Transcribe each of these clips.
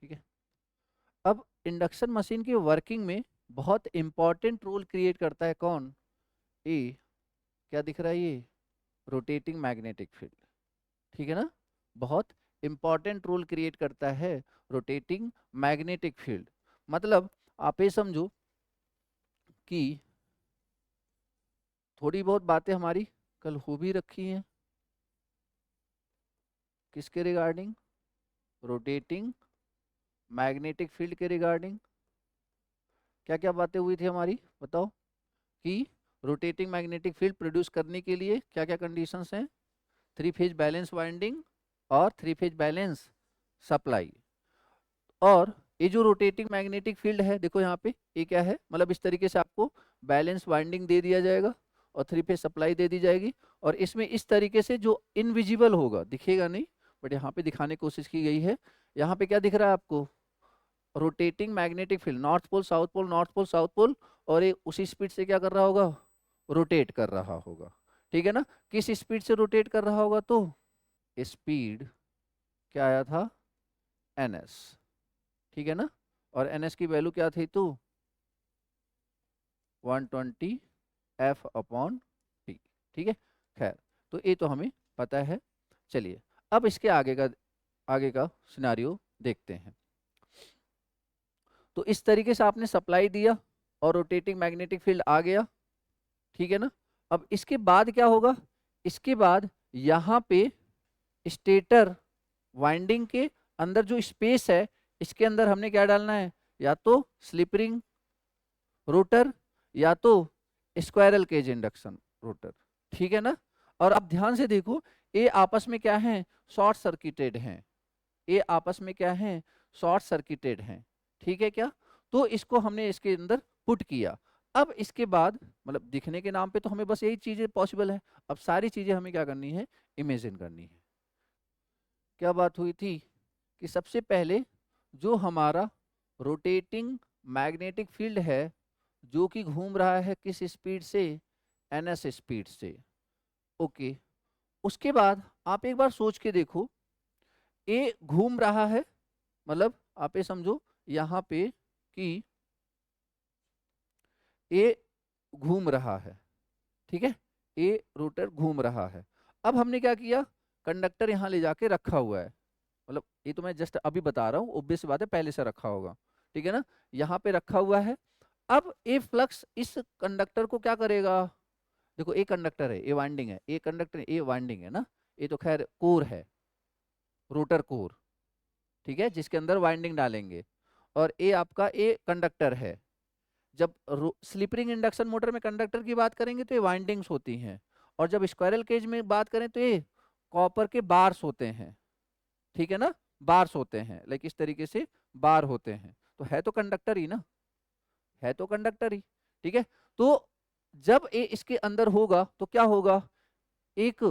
ठीक है। अब इंडक्शन मशीन की वर्किंग में बहुत इंपॉर्टेंट रोल क्रिएट करता है कौन? ए, क्या दिख रहा है ये? Rotating magnetic field. ठीक है ना? बहुत इंपॉर्टेंट रोल क्रिएट करता है रोटेटिंग मैग्नेटिक फील्ड। मतलब आप ये समझो कि थोड़ी बहुत बातें हमारी कल हो भी रखी हैं। किसके रिगार्डिंग? रोटेटिंग मैग्नेटिक फील्ड के रिगार्डिंग। क्या क्या बातें हुई थी हमारी, बताओ? कि रोटेटिंग मैग्नेटिक फील्ड प्रोड्यूस करने के लिए क्या क्या कंडीशंस हैं? 3 फेज बैलेंस वाइंडिंग और 3 फेज बैलेंस सप्लाई। और ये जो रोटेटिंग मैग्नेटिक फील्ड है, देखो यहाँ पे ये क्या है, मतलब इस तरीके से आपको बैलेंस वाइंडिंग दे दिया जाएगा और 3 फेज सप्लाई दे दी जाएगी। और इसमें इस तरीके से जो इनविजिबल होगा, दिखेगा नहीं, बट यहाँ पे दिखाने की कोशिश की गई है। यहाँ पे क्या दिख रहा है आपको? Rotating magnetic field, north pole south pole, north pole south pole, और ये उसी स्पीड से क्या कर रहा होगा? रोटेट कर रहा होगा। ठीक है ना? किस स्पीड से रोटेट कर रहा होगा? तो स्पीड क्या आया था? ns। ठीक है ना? और ns की वैल्यू क्या थी? तो 120 F/T। ठीक है, खैर, तो ये तो हमें पता है। चलिए अब इसके आगे का सिनारियो देखते हैं। तो इस तरीके से आपने सप्लाई दिया और रोटेटिंग मैग्नेटिक फील्ड आ गया। ठीक है ना? अब इसके बाद क्या होगा? इसके बाद यहाँ पे स्टेटर वाइंडिंग के अंदर जो स्पेस है, इसके अंदर हमने क्या डालना है? या तो स्लिप रिंग रोटर या तो स्क्वायरल केज इंडक्शन रोटर। ठीक है ना? और अब ध्यान से देखो, ये आपस में क्या है? शॉर्ट सर्किटेड हैं। ये आपस में क्या है? शॉर्ट सर्किटेड हैं। ठीक है क्या? तो इसको हमने इसके अंदर पुट किया। अब इसके बाद मतलब दिखने के नाम पे तो हमें बस यही चीजें पॉसिबल है। अब सारी चीजें हमें क्या करनी है? इमेजिन करनी है। क्या बात हुई थी कि सबसे पहले जो हमारा रोटेटिंग मैग्नेटिक फील्ड है, जो कि घूम रहा है किस स्पीड से? ns स्पीड से। ओके। उसके बाद आप एक बार सोच के देखो, ये घूम रहा है, मतलब आप ये समझो यहाँ पे कि ये घूम रहा है। ठीक है, ये रोटर घूम रहा है। अब हमने क्या किया? कंडक्टर यहाँ ले जाके रखा हुआ है। मतलब ये तो मैं जस्ट अभी बता रहा हूँ, ऑब्वियस बात है पहले से रखा होगा। ठीक है ना? यहाँ पे रखा हुआ है। अब ये फ्लक्स इस कंडक्टर को क्या करेगा? देखो ये कंडक्टर है, ये वाइंडिंग है, ये कंडक्टर है, ये वाइंडिंग है ना, ये तो खैर कोर है, रोटर कोर। ठीक है, जिसके अंदर वाइंडिंग डालेंगे। और ये आपका ये कंडक्टर है। जब स्लिप रिंग इंडक्शन मोटर में कंडक्टर की बात करेंगे तो ये वाइंडिंग्स होती हैं। और जब स्क्वायरल केज में बात करें तो ये कॉपर के बार्स होते हैं। ठीक है ना? बार्स होते हैं, लाइक इस तरीके से बार होते हैं। तो है तो कंडक्टर ही ना, है तो कंडक्टर ही। ठीक है, तो जब ये इसके अंदर होगा तो क्या होगा? एक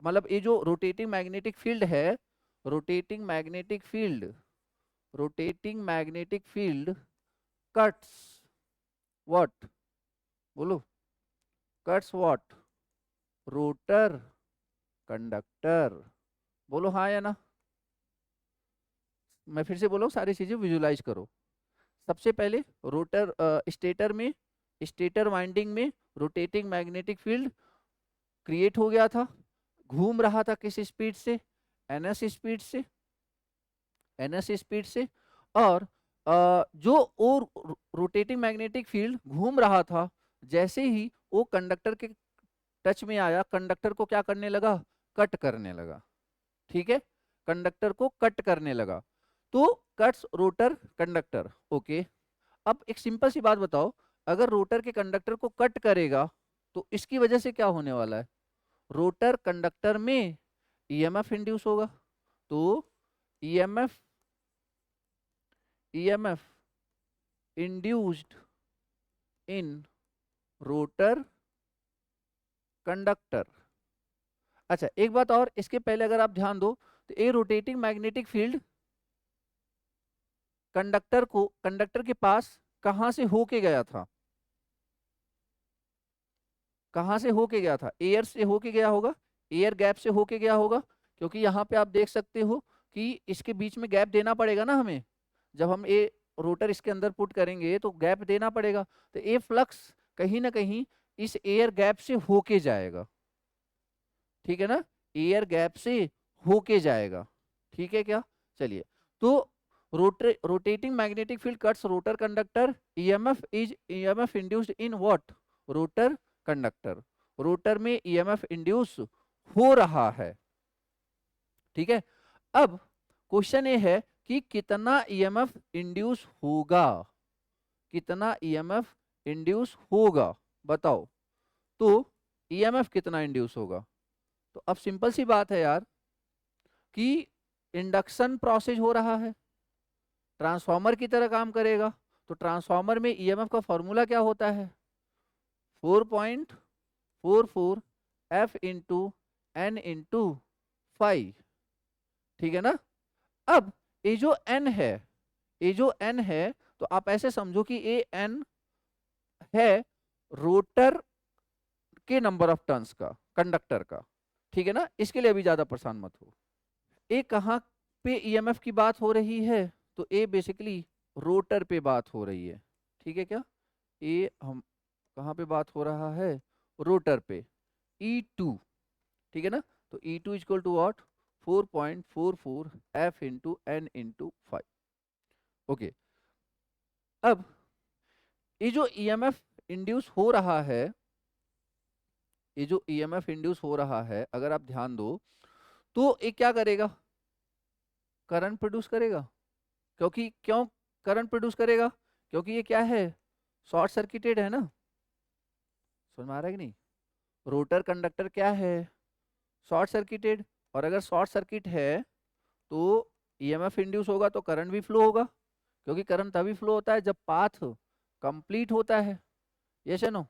मतलब ये जो रोटेटिंग मैग्नेटिक फील्ड है, rotating magnetic field, rotating magnetic field cuts what? बोलो, कट्स व्हाट? Rotor conductor. बोलो हाँ या ना? मैं फिर से बोलो, सारी चीजें विजुलाइज करो। सबसे पहले रोटर स्टेटर में, स्टेटर वाइंडिंग में रोटेटिंग मैग्नेटिक फील्ड क्रिएट हो गया था। घूम रहा था किस स्पीड से? ns स्पीड से, ns स्पीड से। और जो और रोटेटिंग मैग्नेटिक फील्ड घूम रहा था, जैसे ही वो कंडक्टर के टच में आया, कंडक्टर को क्या करने लगा? कट करने लगा। ठीक है, कंडक्टर को कट करने लगा। तो कट्स रोटर कंडक्टर। ओके। अब एक सिंपल सी बात बताओ, अगर रोटर के कंडक्टर को कट करेगा तो इसकी वजह से क्या होने वाला है? रोटर कंडक्टर में ईएमएफ इंड्यूस होगा। तो EMF, EMF induced in rotor conductor. अच्छा एक बात और, इसके पहले अगर आप ध्यान दो तो ये रोटेटिंग मैग्नेटिक फील्ड कंडक्टर को, कंडक्टर के पास कहां से होके गया था? कहां से होके गया था? एयर से होके गया होगा, एयर गैप से होके गया होगा। क्योंकि यहाँ पे आप देख सकते हो कि इसके बीच में गैप देना पड़ेगा ना हमें, जब हम ये रोटर इसके अंदर पुट करेंगे तो गैप देना पड़ेगा, तो ये फ्लक्स कहीं ना कहीं इस एयर गैप से होके जाएगा, ठीक है ना, एयर गैप से होके जाएगा, ठीक है क्या। चलिए, तो rotating magnetic field cuts rotor conductor, EMF is EMF induced in what, rotor conductor, rotor में ईएमएफ इंड्यूस हो रहा है, ठीक है। अब क्वेश्चन ये है कि कितना ईएमएफ इंड्यूस होगा, कितना ईएमएफ इंड्यूस होगा, बताओ। तो ईएमएफ कितना इंड्यूस होगा, तो अब सिंपल सी बात है यार कि इंडक्शन प्रोसेस हो रहा है, ट्रांसफार्मर की तरह काम करेगा, तो ट्रांसफार्मर में ईएमएफ का फॉर्मूला क्या होता है, 4.44 F इंटू N इंटू 5, ठीक है ना। अब ये जो N है, ये जो N है, तो आप ऐसे समझो कि ये N है रोटर के नंबर ऑफ टर्न्स का, कंडक्टर का, ठीक है ना, इसके लिए अभी ज्यादा परेशान मत हो। ये कहाँ पे ईएमएफ की बात हो रही है, तो ये बेसिकली रोटर पे बात हो रही है, ठीक है क्या, ये हम कहाँ पे बात हो रहा है, रोटर पे, E2, ठीक है ना, तो E2 equal to what, 4.44 F into N into 5, okay. अब ये जो ईएमएफ इंड्यूस हो रहा है, ये जो ईएमएफ इंड्यूस हो रहा है, अगर आप ध्यान दो तो ये क्या करेगा, करंट प्रोड्यूस करेगा, क्योंकि क्यों करंट प्रोड्यूस करेगा, क्योंकि ये क्या है, शॉर्ट सर्किटेड है ना, समझ में आ रहा है कि नहीं, रोटर कंडक्टर क्या है, शॉर्ट सर्किटेड, और अगर शॉर्ट सर्किट है तो ईएमएफ इंड्यूस होगा तो करंट भी फ्लो होगा, क्योंकि करंट तभी फ्लो होता है जब पाथ कंप्लीट होता है, यस या नो,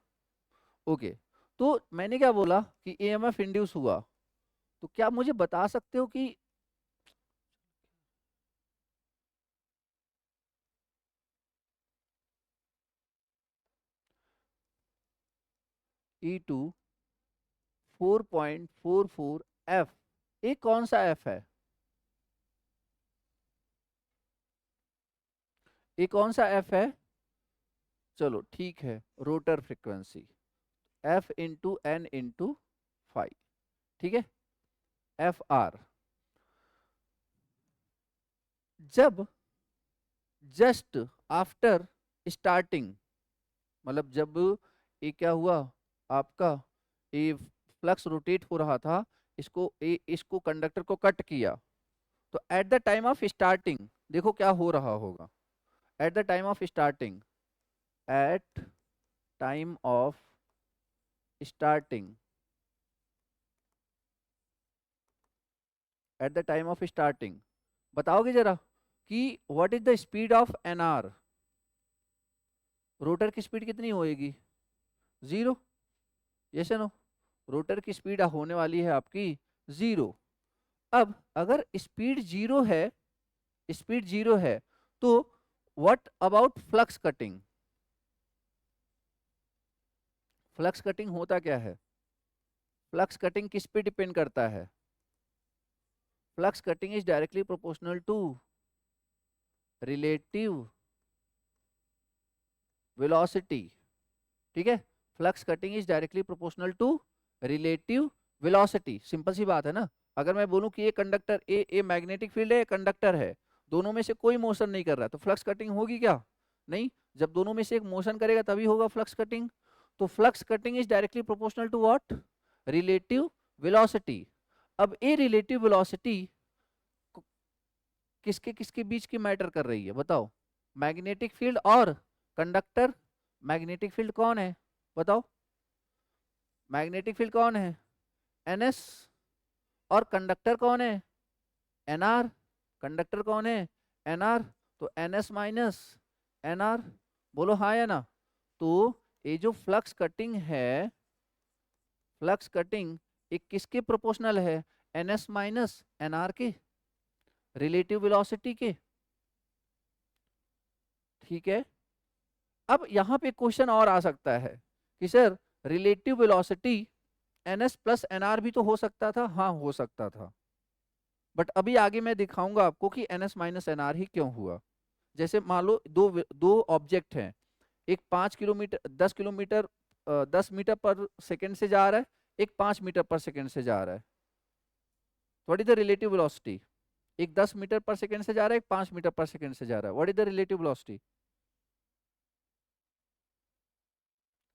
ओके। तो मैंने क्या बोला कि ईएमएफ इंड्यूस हुआ, तो क्या मुझे बता सकते हो कि E2 4.44 F, ये कौन सा F है, ये कौन सा F है, चलो ठीक है, rotor frequency, F into N into 5, ठीक है, FR। जब जस्ट आफ्टर स्टार्टिंग, मतलब जब ये क्या हुआ आपका, ये फ्लक्स रोटेट हो रहा था, इसको कंडक्टर को कट किया, तो at the time of starting देखो क्या हो रहा होगा, at the time of starting, at time of starting, at the time of starting, बताओगे जरा कि what is the speed of NR, rotor की स्पीड कितनी होएगी, 0, यस या नो, रोटर की स्पीड होने वाली है आपकी 0। अब अगर स्पीड 0 है, स्पीड 0 है, तो what about flux cutting, flux cutting होता क्या है, फ्लक्स कटिंग किस पे डिपेंड करता है, flux cutting is directly proportional to relative velocity, ठीक है, flux cutting is directly proportional to relative velocity, simple सी बात है ना। अगर मैं बोलूं कि ये कंडक्टर ए मैग्नेटिक फील्ड है, कंडक्टर है, दोनों में से कोई मोशन नहीं कर रहा, तो फ्लक्स कटिंग होगी क्या, नहीं, जब दोनों में से एक मोशन करेगा तभी होगा फ्लक्स कटिंग। तो flux cutting is directly proportional to what, relative velocity. अब ये रिलेटिव वेलोसिटी किसके किसके बीच की मैटर कर रही है, बताओ, मैग्नेटिक फील्ड और कंडक्टर, मैग्नेटिक फील्ड कौन है, बताओ, मैग्नेटिक फील्ड कौन है, NS, और कंडक्टर कौन है, NR, कंडक्टर कौन है, NR, तो NS माइनस NR, बोलो हाँ या ना। तो ये जो फ्लक्स कटिंग है, फ्लक्स कटिंग एक किसके प्रोपोर्शनल है, NS माइनस NR के, रिलेटिव वेलोसिटी के, ठीक है। अब यहाँ पे क्वेश्चन और आ सकता है कि sir relative velocity NS plus NR भी तो हो सकता था, हाँ हो सकता था, बट अभी आगे मैं दिखाऊंगा आपको कि NS माइनस NR ही क्यों हुआ। जैसे मान लो दो ऑब्जेक्ट हैं, एक 5 किलोमीटर 10 किलोमीटर 10 मीटर पर सेकेंड से जा रहा है, एक 5 मीटर पर सेकेंड से जा रहा है। What is the relative velocity? एक 10 मीटर पर सेकेंड से जा रहा है, एक 5 मीटर पर सेकेंड से जा रहा है। What is the relative velocity?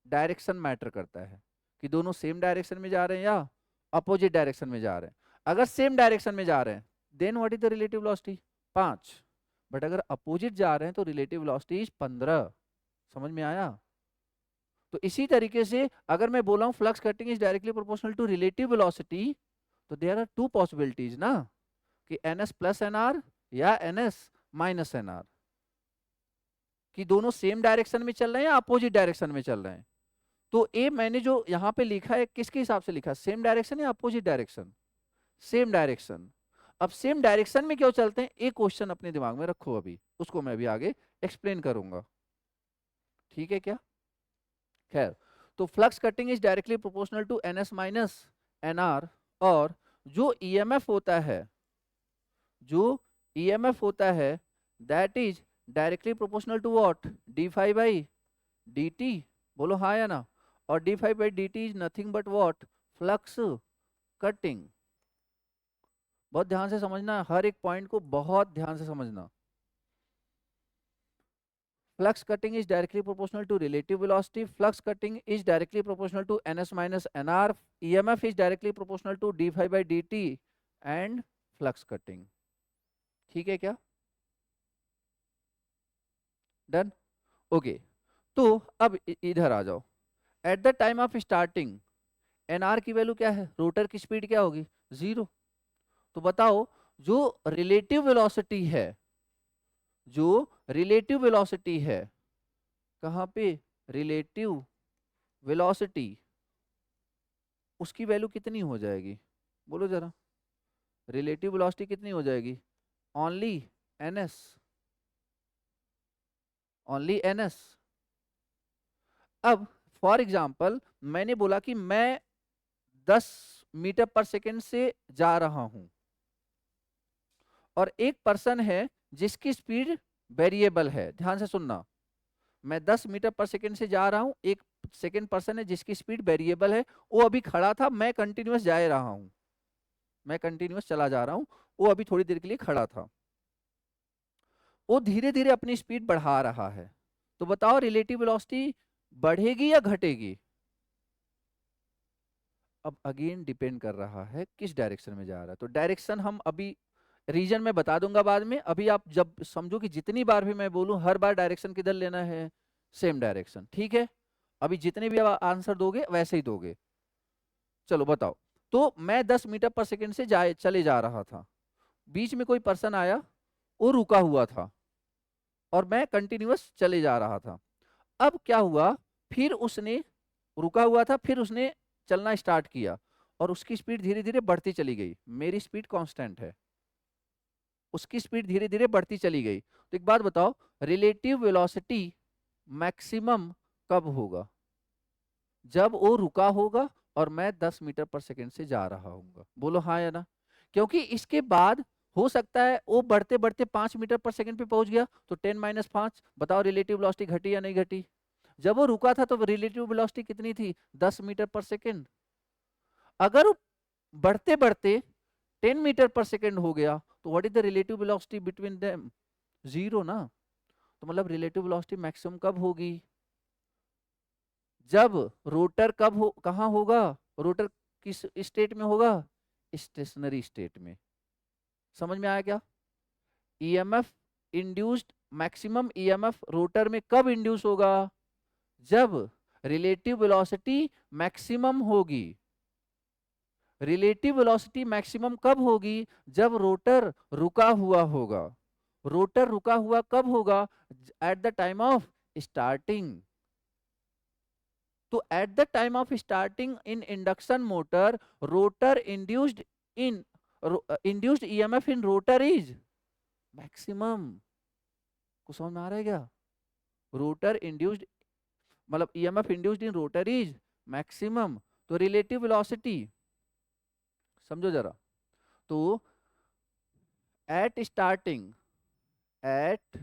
Direction matter करता है कि दोनों सेम डायरेक्शन में जा रहे हैं या अपोजिट डायरेक्शन में जा रहे हैं। अगर सेम डायरेक्शन में जा रहे हैं then what is the relative velocity? 5। But अगर अपोजिट जा रहे हैं तो रिलेटिव वेलोसिटी इज 15। समझ में आया? तो इसी तरीके से अगर मैं बोला हूं flux cutting is directly proportional to relative velocity, तो देयर आर टू पॉसिबिलिटीज ना, कि NS प्लस NR या NS माइनस NR, कि दोनों सेम डायरेक्शन में चल रहे हैं या अपोजिट डायरेक्शन में चल रहे हैं। तो ए मैंने जो यहाँ पे लिखा है किसके हिसाब से लिखा? सेम डायरेक्शन या अपोजिट डायरेक्शन? Same direction. अब सेम डायरेक्शन में क्यों चलते हैं, एक क्वेश्चन अपने दिमाग में रखो, अभी उसको मैं भी आगे एक्सप्लेन करूंगा। ठीक है क्या? खैर, तो flux cutting is directly proportional to NS minus NR, और जो EMF होता है, जो EMF होता है that is directly proportional to what? D phi by D T. बोलो हाँ या ना? और D phi by D T is nothing but what? Flux cutting. बहुत ध्यान से समझना, हर एक पॉइंट को बहुत ध्यान से समझना। Flux cutting is directly proportional to relative velocity. Flux cutting is directly proportional to NS minus NR. EMF is directly proportional to d phi by dt and flux cutting. ठीक है क्या? डन? ओके। तो अब इधर आ जाओ। Eight the time of starting NR की value क्या है? रोटर की स्पीड क्या होगी? 0। तो बताओ जो रिलेटिव वेलोसिटी है, जो रिलेटिव वेलोसिटी है, कहाँ पे? रिलेटिव वेलोसिटी, उसकी वैल्यू कितनी हो जाएगी? बोलो जरा, रिलेटिव वेलोसिटी कितनी हो जाएगी? Only NS, only NS। अब फॉर एग्जांपल मैंने बोला कि मैं 10 मीटर पर सेकेंड से जा रहा हूं, और एक पर्सन है जिसकी स्पीड वेरिएबल है। ध्यान से सुनना, मैं 10 मीटर पर सेकेंड से जा रहा हूं, एक सेकेंड पर्सन है जिसकी स्पीड वेरिएबल है, वो अभी खड़ा था, मैं कंटिन्यूअस जा रहा हूं, मैं कंटिन्यूअस चला जा रहा हूं, वो अभी थोड़ी देर के लिए खड़ा था, वो धीरे धीरे अपनी स्पीड बढ़ा रहा है। तो बताओ रिलेटिव वेलोसिटी बढ़ेगी या घटेगी? अब अगेन डिपेंड कर रहा है किस डायरेक्शन में जा रहा है। तो डायरेक्शन हम अभी रीजन में बता दूंगा बाद में, अभी आप जब समझो कि जितनी बार भी मैं बोलूं हर बार डायरेक्शन किधर लेना है? Same direction. ठीक है, अभी जितने भी आप आंसर दोगे वैसे ही दोगे। चलो बताओ, तो मैं 10 मीटर पर सेकेंड से चले जा रहा था, बीच में कोई पर्सन आया, वो रुका हुआ था, और मैं कंटिन्यूअस चले जा रहा था। अब क्या हुआ, फिर उसने रुका हुआ था, फिर उसने चलना स्टार्ट किया, और उसकी स्पीड धीरे धीरे बढ़ती चली गई। मेरी स्पीड कांस्टेंट है, उसकी स्पीड धीरे धीरे बढ़ती चली गई। तो एक बात बताओ, रिलेटिव वेलोसिटी मैक्सिमम कब होगा? जब वो रुका होगा और मैं 10 मीटर पर सेकेंड से जा रहा हूँ। बोलो हाँ या ना? क्योंकि इसके बाद हो सकता है वो बढ़ते बढ़ते 5 मीटर पर सेकेंड पे पहुंच गया, तो 10 माइनस 5, बताओ रिलेटिव वेलोसिटी घटी या नहीं घटी? जब वो रुका था तो रिलेटिव वेलोसिटी कितनी थी? 10 मीटर पर सेकेंड। अगर वो बढ़ते बढ़ते 10 मीटर पर सेकेंड हो गया, तो what is the relative velocity between them? 0 ना। तो मतलब रिलेटिव वेलोसिटी मैक्सिमम कब होगी? जब रोटर कहाँ होगा? रोटर किस स्टेट में होगा? स्टेशनरी स्टेट में। समझ में आया क्या? EMF induced, maximum EMF rotor में कब इंड्यूस होगा? जब रिलेटिव वेलोसिटी मैक्सिमम होगी। रिलेटिव वेलोसिटी मैक्सिमम कब होगी? जब रोटर रुका हुआ होगा। रोटर रुका हुआ कब होगा? At the time of starting. तो at the time of starting in induction motor, rotor induced EMF in rotor is maximum. कुछ समझ में आ रहा है क्या? रोटर इंड्यूस्ड मतलब EMF induced in rotor is maximum. तो रिलेटिव वेलोसिटी समझो जरा, तो एट स्टार्टिंग, एट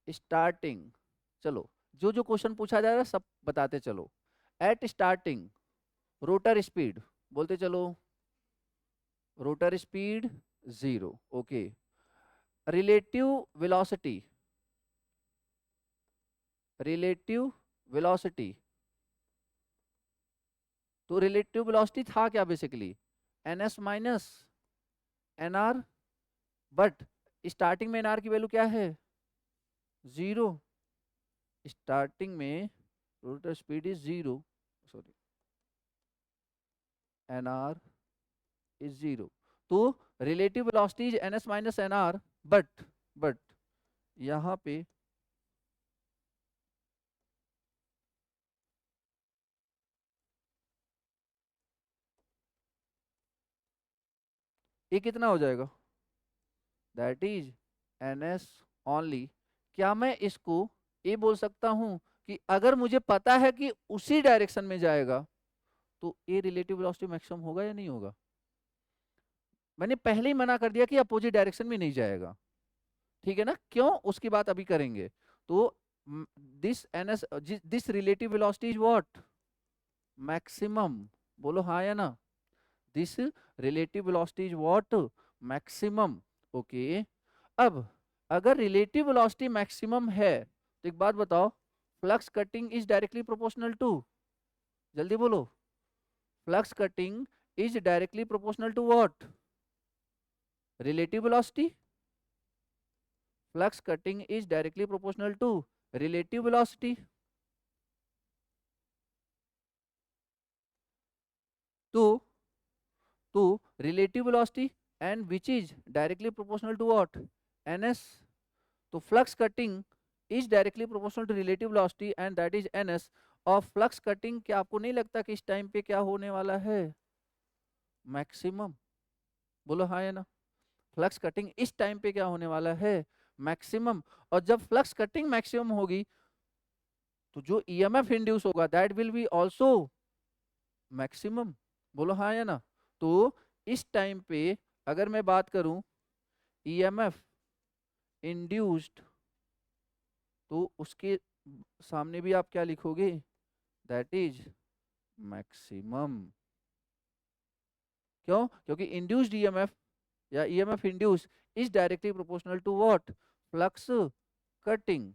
स्टार्टिंग, चलो जो जो क्वेश्चन पूछा जा रहा है सब बताते चलो। एट स्टार्टिंग रोटर स्पीड, बोलते चलो, rotor speed 0, okay. Relative velocity, relative velocity, तो रिलेटिव वेलोसिटी था क्या basically, N S minus N R, but starting में एन आर की वैल्यू क्या है, 0। स्टार्टिंग में rotor speed is 0, sorry, N R is 0, तो relative velocity is N S minus N R, but यहाँ पे ये कितना हो जाएगा, that is N S only. क्या मैं इसको ये बोल सकता हूं कि अगर मुझे पता है कि उसी डायरेक्शन में जाएगा तो ये रिलेटिव वेलोसिटी मैक्सिमम होगा या नहीं होगा। मैंने पहले ही मना कर दिया कि अपोजिट डायरेक्शन में नहीं जाएगा, ठीक है ना, क्यों उसकी बात अभी करेंगे। तो this N S, this relative velocity is what, maximum, बोलो हाँ या ना, this relative velocity is what, maximum, okay. अब अगर रिलेटिव वेलोसिटी मैक्सिमम है तो एक बात बताओ, flux cutting is directly proportional to, जल्दी बोलो, flux cutting is directly proportional to what, relative velocity, flux cutting is directly proportional to relative velocity. तो तो relative velocity and which is directly proportional to what, N S, तो flux cutting is directly proportional to relative velocity and that is N S. और flux cutting, क्या आपको नहीं लगता कि इस टाइम पे क्या होने वाला है, मैक्सिमम, बोलो हाँ या ना, फ्लक्स कटिंग इस टाइम पे क्या होने वाला है, मैक्सिमम। और जब फ्लक्स कटिंग मैक्सिमम होगी तो जो ईएमएफ इंड्यूस होगा that will be also maximum, बोलो हाँ या ना। तो इस टाइम पे अगर मैं बात करूं ईएमएफ इंड्यूस्ड, तो उसके सामने भी आप क्या लिखोगे, दैट इज मैक्सिमम। क्यों, क्योंकि इंड्यूस्ड ईएमएफ या EMF induce is directly proportional to what, flux cutting,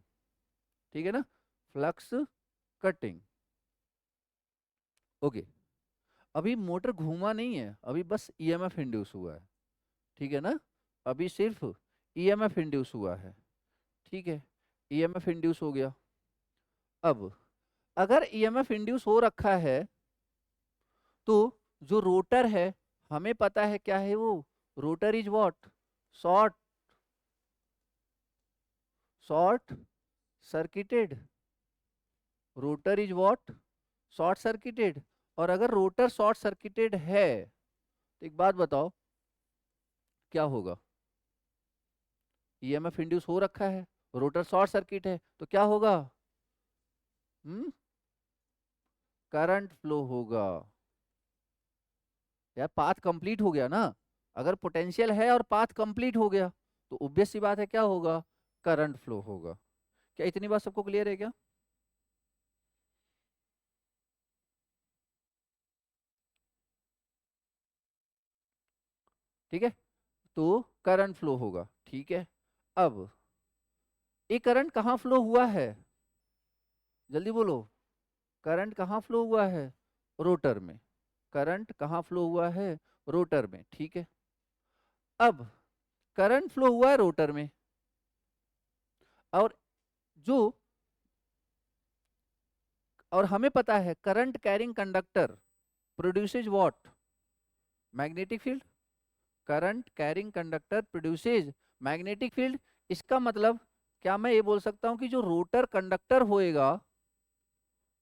ठीक है ना, फ्लक्स कटिंग, ओके। अभी मोटर घूमा नहीं है, अभी बस ईएमएफ इंड्यूस हुआ है, ठीक है ना, अभी सिर्फ ईएमएफ इंड्यूस हुआ है, ठीक है, ईएमएफ इंड्यूस हो गया। अब अगर ईएमएफ इंड्यूस हो रखा है तो जो रोटर है, हमें पता है क्या है वो, rotor is what, short, short circuited, rotor is what, short circuited. और अगर रोटर शॉर्ट सर्किटेड है तो एक बात बताओ क्या होगा, ईएमएफ इंड्यूस हो रखा है, रोटर शॉर्ट सर्किट है, तो क्या होगा, करंट फ्लो होगा। यार पाथ कंप्लीट हो गया ना, अगर पोटेंशियल है और पाथ कंप्लीट हो गया तो ऑब्वियस सी बात है क्या होगा, करंट फ्लो होगा। क्या इतनी बात सबको क्लियर है क्या, ठीक है, तो करंट फ्लो होगा, ठीक है। अब ये करंट कहाँ फ्लो हुआ है, जल्दी बोलो, करंट कहाँ फ्लो हुआ है, रोटर में, करंट कहाँ फ्लो हुआ है, रोटर में, ठीक है। अब करंट फ्लो हुआ है रोटर में, और जो, और हमें पता है current carrying conductor produces what, magnetic field, current carrying conductor produces magnetic field. इसका मतलब क्या मैं ये बोल सकता हूं कि जो रोटर कंडक्टर होएगा,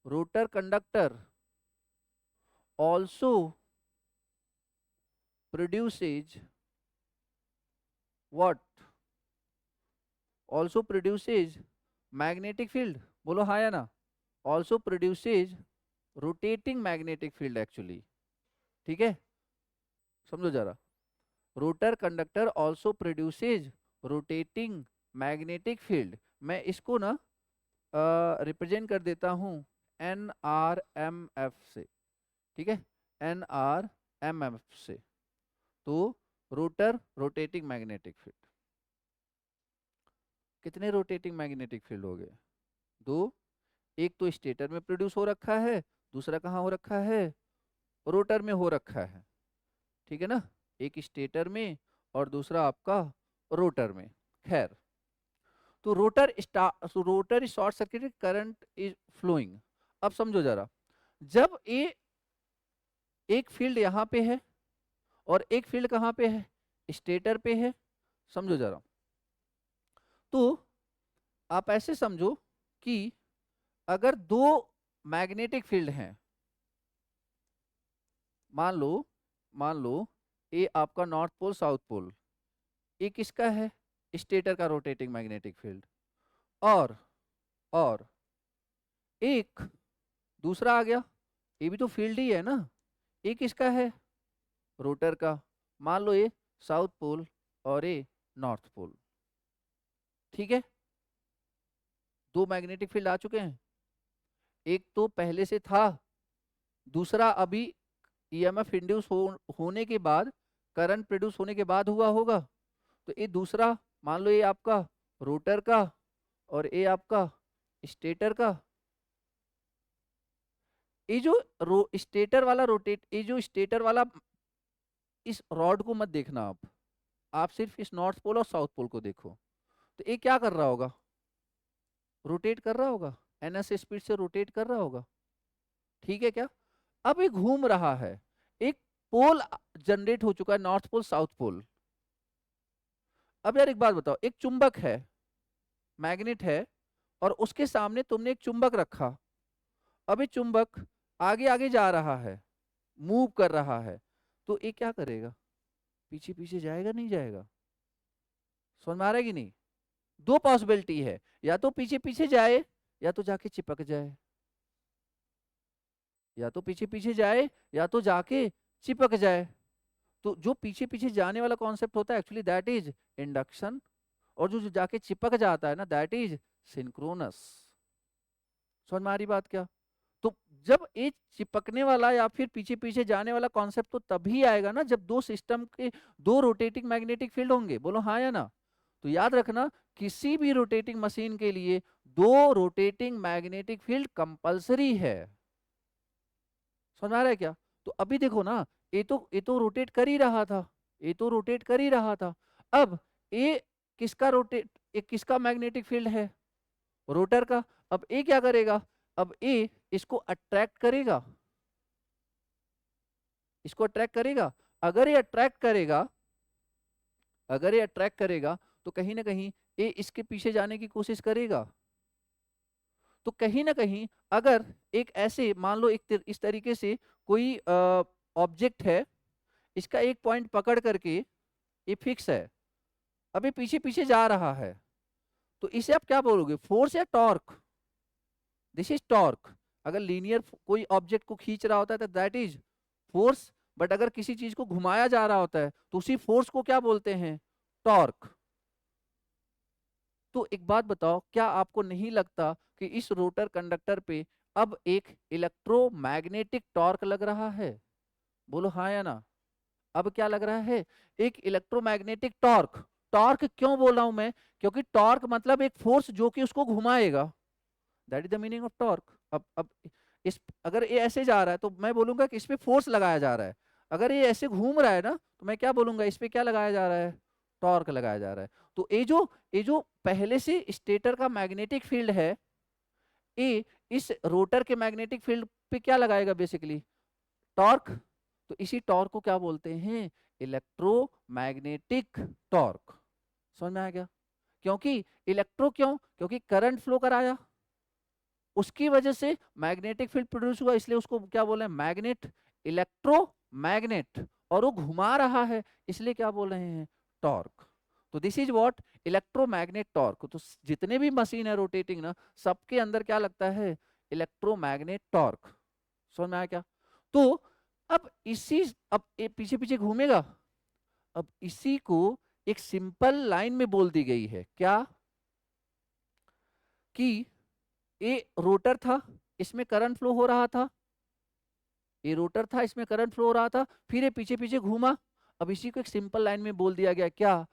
rotor conductor also produces what, also produces magnetic field, बोलो हाँ या ना, also produces rotating magnetic field actually, ठीक है, समझो जरा, rotor conductor also produces rotating magnetic field. मैं इसको ना रिप्रेजेंट कर देता हूँ NRMF से, ठीक है, NRMF से। तो रोटर रोटेटिंग मैग्नेटिक फील्ड, कितने रोटेटिंग मैग्नेटिक फील्ड हो गए? दो। एक तो स्टेटर में प्रोड्यूस हो रखा है, दूसरा कहाँ हो रखा है? रोटर में हो रखा है, ठीक है ना, एक स्टेटर में और दूसरा आपका रोटर में। खैर, तो rotor short circuited, current is flowing. अब समझो जरा, जब ये एक फील्ड यहाँ पे है और एक फील्ड कहाँ पे है? स्टेटर पे है। समझो जरा, तो आप ऐसे समझो कि अगर दो मैग्नेटिक फील्ड हैं, मान लो ये आपका नॉर्थ पोल साउथ पोल, ये किसका है? स्टेटर का रोटेटिंग मैग्नेटिक फील्ड। और एक दूसरा आ गया, ये भी तो फील्ड ही है ना, ये किसका है? रोटर का। मान लो ये साउथ पोल और ये नॉर्थ पोल, ठीक है। दो मैग्नेटिक फील्ड आ चुके हैं, एक तो पहले से था, दूसरा अभी ईएमएफ इंड्यूस होने के बाद, करंट प्रोड्यूस होने के बाद हुआ होगा। तो ये दूसरा, मान लो ये आपका रोटर का और ये आपका स्टेटर का। ये जो स्टेटर वाला रोटेट, ये जो स्टेटर वाला, इस रॉड को मत देखना आप सिर्फ इस नॉर्थ पोल और साउथ पोल को देखो। तो ये क्या कर रहा होगा? रोटेट कर रहा होगा, NS स्पीड से रोटेट कर रहा होगा, ठीक है क्या? अब ये घूम रहा है, एक पोल जनरेट हो चुका है, नॉर्थ पोल साउथ पोल। अब यार एक बात बताओ, एक चुंबक है, मैग्नेट है, और उसके सामने तुमने एक चुंबक रखा। अब ये चुंबक आगे आगे जा रहा है, मूव कर रहा है, तो ये क्या करेगा? पीछे पीछे जाएगा, नहीं जाएगा? समझ में आ रहा है कि नहीं? दो पॉसिबिलिटी है, या तो पीछे पीछे जाए या तो जाके चिपक जाए, या तो पीछे पीछे जाए या तो जाके चिपक जाए। तो जो पीछे पीछे जाने वाला कॉन्सेप्ट होता है एक्चुअली दैट इज इंडक्शन, और जो जो जाके चिपक जाता है ना दैट इज सिंक्रोनस। समझ में आ रही बात क्या? तो जब ये चिपकने वाला या फिर पीछे पीछे जाने वाला कॉन्सेप्ट तो तभी आएगा ना जब दो सिस्टम के दो रोटेटिंग मैग्नेटिक फील्ड होंगे। बोलो हाँ या ना? तो याद रखना, किसी भी रोटेटिंग मशीन के लिए दो रोटेटिंग मैग्नेटिक फील्ड कंपलसरी है। समझ में आ रहा है क्या? तो अभी देखो ना, ये तो रोटेट कर ही रहा था, ये तो रोटेट कर ही रहा था। अब ये किसका मैग्नेटिक फील्ड है? रोटर का। अब ये क्या करेगा? अब ये इसको अट्रैक्ट करेगा, इसको अट्रैक्ट करेगा। अगर ये अट्रैक्ट करेगा, अगर ये अट्रैक्ट करेगा तो कहीं ना कहीं ये इसके पीछे जाने की कोशिश करेगा। तो कहीं ना कहीं अगर एक ऐसे मान लो इस तरीके से कोई ऑब्जेक्ट है, इसका एक पॉइंट पकड़ करके ये फिक्स है, अभी पीछे पीछे जा रहा है, तो इसे आप क्या बोलोगे? फोर्स या टॉर्क? This is torque. अगर लीनियर कोई ऑब्जेक्ट को खींच रहा होता है तो दैट इज फोर्स, बट अगर किसी चीज को घुमाया जा रहा होता है तो उसी फोर्स को क्या बोलते हैं? टॉर्क। तो एक बात बताओ, क्या आपको नहीं लगता कि इस रोटर कंडक्टर पे अब एक इलेक्ट्रोमैग्नेटिक टॉर्क लग रहा है? बोलो हाँ या ना? अब क्या लग रहा है? एक इलेक्ट्रोमैग्नेटिक टॉर्क। टॉर्क क्यों बोल रहा हूं मैं? क्योंकि टॉर्क मतलब एक फोर्स जो कि उसको घुमाएगा, that is the meaning of torque. अब इस अगर ये ऐसे जा रहा है तो मैं बोलूंगा कि इस पे फोर्स लगाया जा रहा है। अगर ये ऐसे घूम रहा है ना तो मैं क्या बोलूंगा? इस पे क्या लगाया जा रहा है? टॉर्क लगाया जा रहा है। तो ये जो पहले से स्टेटर का मैग्नेटिक फील्ड है, ये इस रोटर के मैग्नेटिक फील्ड पे क्या लगाएगा? Basically torque. तो इसी टॉर्क को क्या बोलते हैं? Electromagnetic torque. समझ में आ गया? क्योंकि इलेक्ट्रो क्यों? क्योंकि करंट फ्लो कराया, उसकी वजह से मैग्नेटिक फील्ड प्रोड्यूस हुआ, इसलिए उसको क्या बोले? Magnet, electromagnet. और वो घुमा रहा है, इसलिए क्या बोल रहे हैं? टॉर्क। तो this is what? Electromagnet torque. तो जितने भी मशीन है रोटेटिंग ना, सबके अंदर क्या लगता है? Electromagnet torque. समझ में आया क्या? तो अब पीछे पीछे घूमेगा, अब इसी को एक सिंपल लाइन में बोल दी गई है, क्या कि ये रोटर था, इसमें करंट फ्लो हो रहा था, ये रोटर था, इसमें करंट फ्लो हो रहा था, फिर ये पीछे पीछे घूमा। अब इसी को एक सिंपल लाइन में बोल दिया गया, क्या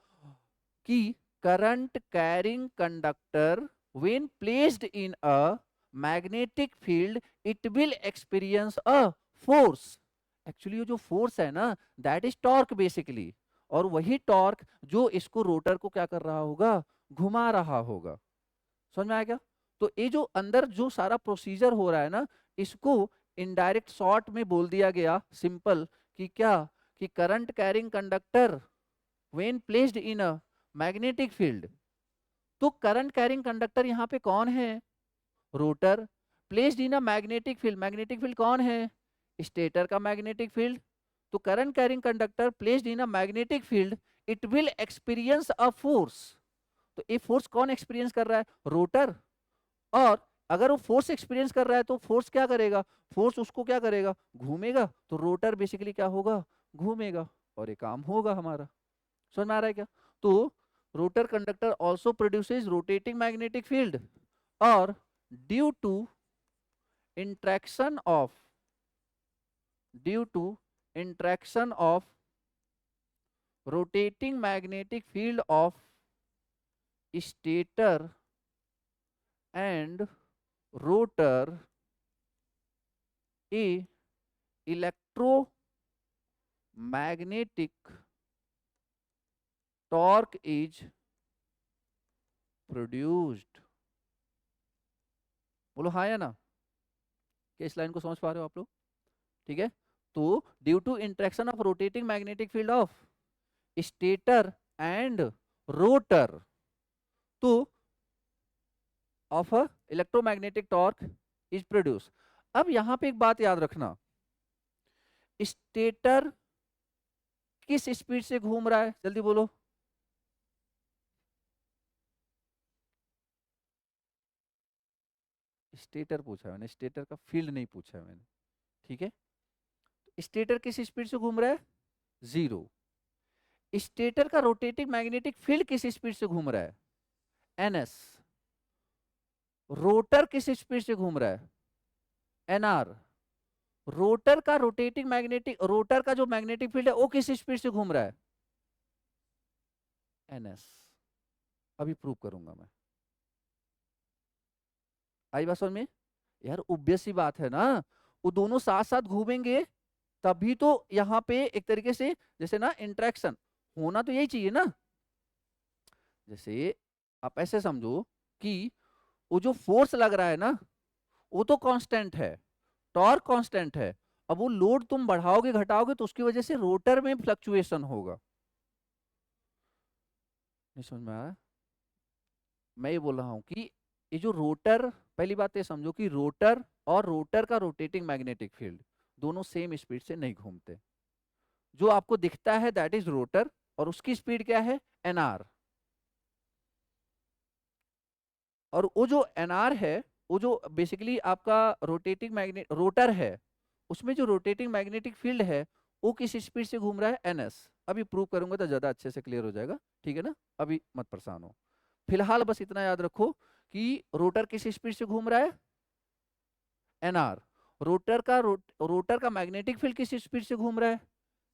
कि current carrying conductor when placed in a magnetic field it will experience a force. Actually ये जो फोर्स है ना, दैट इज टॉर्क बेसिकली, और वही टॉर्क जो इसको रोटर को क्या कर रहा होगा, घुमा रहा होगा। समझ में आया क्या? तो ये जो अंदर जो सारा प्रोसीजर हो रहा है ना, इसको इनडायरेक्ट शॉर्ट में बोल दिया गया सिंपल, कि क्या कि current carrying conductor when placed in a magnetic field. तो करंट कैरिंग कंडक्टर यहाँ पे कौन है, rotor. Placed in a magnetic field, magnetic field कौन है, स्टेटर का मैग्नेटिक फील्ड। तो current carrying conductor placed in a magnetic field, it will experience a force. तो ये फोर्स कौन एक्सपीरियंस कर रहा है, रोटर। और अगर वो फोर्स एक्सपीरियंस कर रहा है तो फोर्स क्या करेगा, फोर्स उसको क्या करेगा, घूमेगा। तो रोटर बेसिकली क्या होगा, घूमेगा, और ये काम होगा हमारा। समझ में आ रहा है क्या? तो rotor conductor also produces rotating magnetic field, और due to interaction of due to interaction of rotating magnetic field of stator and rotor, a electromagnetic torque is produced। बोलो हाँ या ना, क्या इस लाइन को समझ पा रहे हो आप लोग? ठीक है। तो due to interaction of rotating magnetic field of stator and rotor, तो of a electromagnetic torque is produce. अब यहां पे एक बात याद रखना, स्टेटर किस स्पीड से घूम रहा है, जल्दी बोलो। स्टेटर पूछा है मैंने, स्टेटर का फील्ड नहीं पूछा है मैंने। ठीक है, स्टेटर किस स्पीड से घूम रहा है, जीरो। स्टेटर का रोटेटिंग मैग्नेटिक फील्ड किस स्पीड से घूम रहा है, एनएस। रोटर किस स्पीड से घूम रहा है, एनआर। रोटर का रोटेटिंग मैग्नेटिक, रोटर का जो मैग्नेटिक फील्ड है वो किस स्पीड से घूम रहा है, एनएस। अभी प्रूव करूंगा मैं। आई बात समझ में? यार ऑब्वियस सी बात है ना, वो दोनों साथ साथ घूमेंगे तभी तो यहाँ पे एक तरीके से, जैसे ना इंटरेक्शन होना तो यही चाहिए ना। जैसे आप ऐसे समझो कि वो जो फोर्स लग रहा है ना, वो तो कांस्टेंट है, टॉर्क कांस्टेंट है। अब वो लोड तुम बढ़ाओगे घटाओगे तो उसकी वजह से रोटर में फ्लक्चुएशन होगा। नहीं समझ में आया? मैं ये बोल रहा हूं कि ये जो रोटर, पहली बात ये समझो कि रोटर और रोटर का रोटेटिंग मैग्नेटिक फील्ड दोनों सेम स्पीड से नहीं घूमते। जो आपको दिखता है दैट इज रोटर, और उसकी स्पीड क्या है, एनआर। और वो जो एनआर है, वो जो बेसिकली आपका रोटेटिंग मैग्नेट रोटर है, उसमें जो रोटेटिंग मैग्नेटिक फील्ड है वो किस स्पीड से घूम रहा है, एनएस। अभी प्रूव करूंगा तो ज्यादा अच्छे से क्लियर हो जाएगा, ठीक है ना? अभी मत परेशान हो। फिलहाल बस इतना याद रखो कि रोटर किस स्पीड से घूम रहा है, एनआर। रोटर का मैग्नेटिक फील्ड किस स्पीड से घूम रहा है,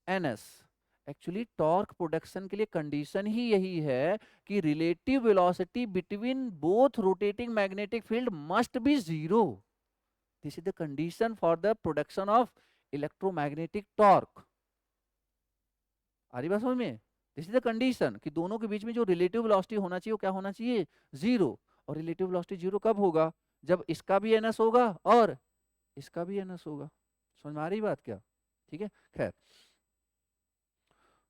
एनएस। एक्चुअली टॉर्क प्रोडक्शन के लिए कंडीशन ही यही है कि relative velocity between both rotating magnetic field must be zero. This is the condition for the production of electromagnetic torque. आ रही बात समझ में? दिस इज द कंडीशन कि दोनों के बीच में जो रिलेटिव वेलोसिटी होना चाहिए वो क्या होना चाहिए, जीरो। और रिलेटिव वेलोसिटी जीरो कब होगा, जब इसका भी एनएस होगा और इसका भी एनएस होगा। समझ में आ रही बात क्या? ठीक है, खैर।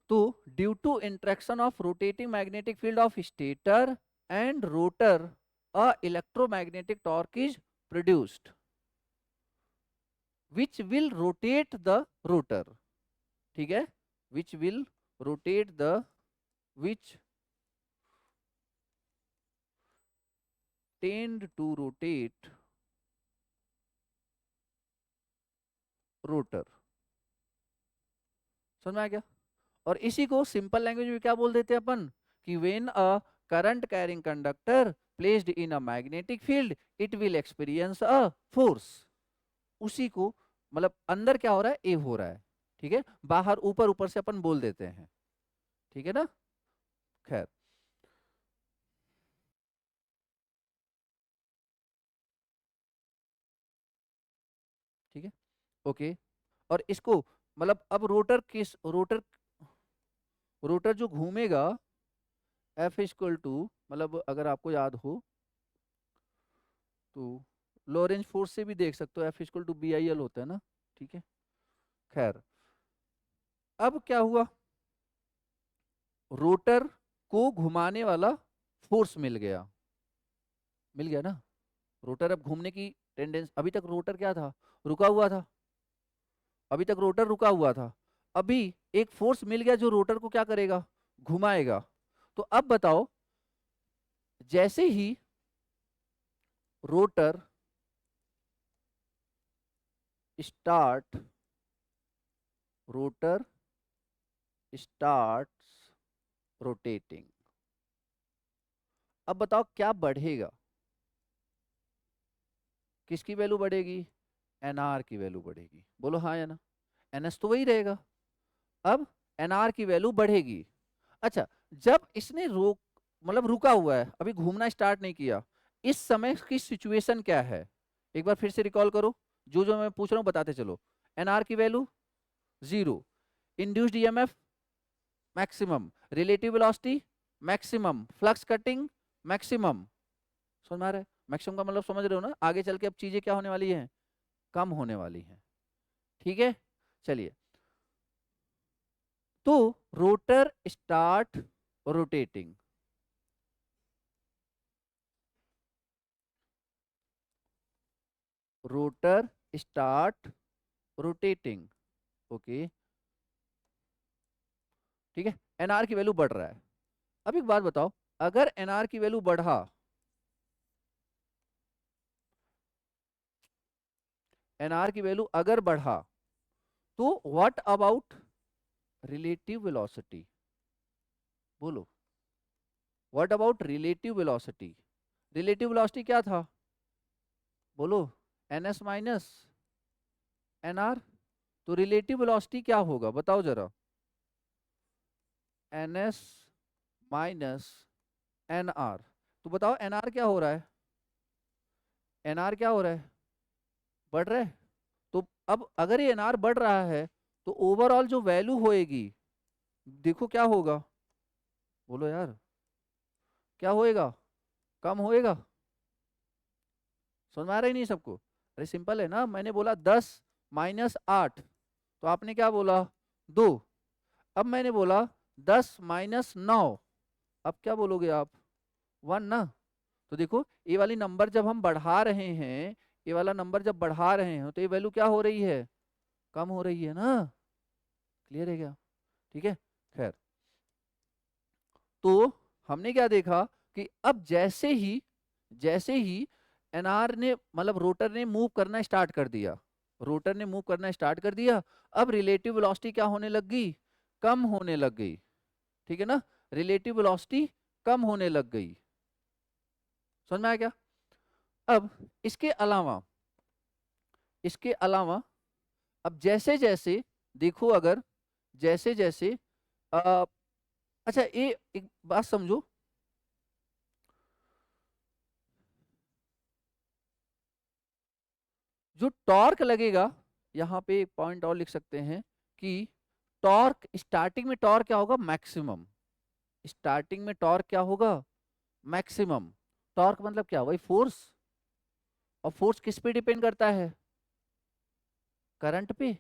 तो due to interaction of rotating magnetic field of stator and rotor, a electromagnetic torque is produced which will rotate the rotor। ठीक है, which will rotate the, which tend to rotate rotor। समझ में आ गया? और इसी को सिंपल लैंग्वेज में क्या बोल देते हैं अपन कि when a current carrying conductor placed in a magnetic field it will experience a force. उसी को मतलब अंदर क्या हो रहा है, ए हो रहा है, ठीक है, बाहर ऊपर ऊपर से अपन बोल देते हैं, ठीक है ना। खैर, ठीक है, ओके। और इसको मतलब अब रोटर जो घूमेगा एफ इक्वल टू, मतलब अगर आपको याद हो तो लॉरेंज फोर्स से भी देख सकते हो, F equal to B I L होता है ना, ठीक है। खैर, अब क्या हुआ, रोटर को घुमाने वाला फोर्स मिल गया ना। रोटर अब घूमने की टेंडेंसी, अभी तक रोटर क्या था, रुका हुआ था, अभी तक रोटर रुका हुआ था। अभी एक फोर्स मिल गया जो रोटर को क्या करेगा, घुमाएगा। तो अब बताओ, जैसे ही rotor start rotor starts rotating, अब बताओ क्या बढ़ेगा, किसकी वैल्यू बढ़ेगी, एनआर की वैल्यू बढ़ेगी, बोलो हाँ या ना। एनएस तो वही रहेगा, अब एनआर की वैल्यू बढ़ेगी। अच्छा, जब इसने रोक मतलब रुका हुआ है, अभी घूमना स्टार्ट नहीं किया, इस समय की सिचुएशन क्या है, एक बार फिर से रिकॉल करो, जो जो मैं पूछ रहा हूं बताते चलो। एनआर की value 0, induced EMF maximum, relative velocity maximum, flux cutting maximum. समझ में आ रहा है, मैक्सिमम का मतलब समझ रहे हो ना, आगे चल के अब चीजें क्या होने वाली हैं, कम होने वाली हैं, ठीक है। चलिए, तो rotor start rotating, rotor start rotating, okay, ठीक है। एनआर की वैल्यू बढ़ रहा है। अब एक बात बताओ, अगर एनआर की वैल्यू बढ़ा, एनआर की वैल्यू अगर बढ़ा, तो व्हाट अबाउट रिलेटिव वेलोसिटी, बोलो, what about relative velocity. Relative velocity क्या था, बोलो, एनएस माइनस एनआर। तो रिलेटिव वेलोसिटी क्या होगा बताओ जरा, एनएस माइनस एनआर। तो बताओ एनआर क्या हो रहा है, एनआर क्या हो रहा है, बढ़ रहा है। तो अब अगर ये एनआर बढ़ रहा है, तो ओवरऑल जो वैल्यू होएगी, देखो क्या होगा, बोलो यार, क्या होएगा, कम होएगा। समझ में आ रहा ही नहीं सबको, अरे सिंपल है ना, मैंने बोला 10 - 8, तो आपने क्या बोला, 2। अब मैंने बोला 10 - 9, अब क्या बोलोगे आप, 1 ना। तो देखो, ये वाली नंबर जब हम बढ़ा रहे हैं, ये वाला नंबर जब बढ़ा रहे हैं, तो ये वैल्यू क्या हो रही है, कम हो रही है ना। क्लियर है क्या, ठीक है। खैर, तो हमने क्या देखा कि अब जैसे ही एनआर ने मतलब रोटर ने मूव करना स्टार्ट कर दिया, रोटर ने मूव करना स्टार्ट कर दिया, अब रिलेटिव वेलोसिटी क्या होने लग गई, कम होने लग गई, ठीक है ना। रिलेटिव वेलोसिटी कम होने लग गई, समझ में आया क्या। अब इसके अलावा अब जैसे जैसे देखो, अगर जैसे जैसे अ, अच्छा, ये एक बात समझो, जो टॉर्क लगेगा, यहाँ पे एक पॉइंट और लिख सकते हैं कि टॉर्क स्टार्टिंग में टॉर्क क्या होगा, मैक्सिमम। स्टार्टिंग में टॉर्क क्या होगा, मैक्सिमम। टॉर्क मतलब क्या, वही फोर्स, और फोर्स किस पे डिपेंड करता है, करंट पे।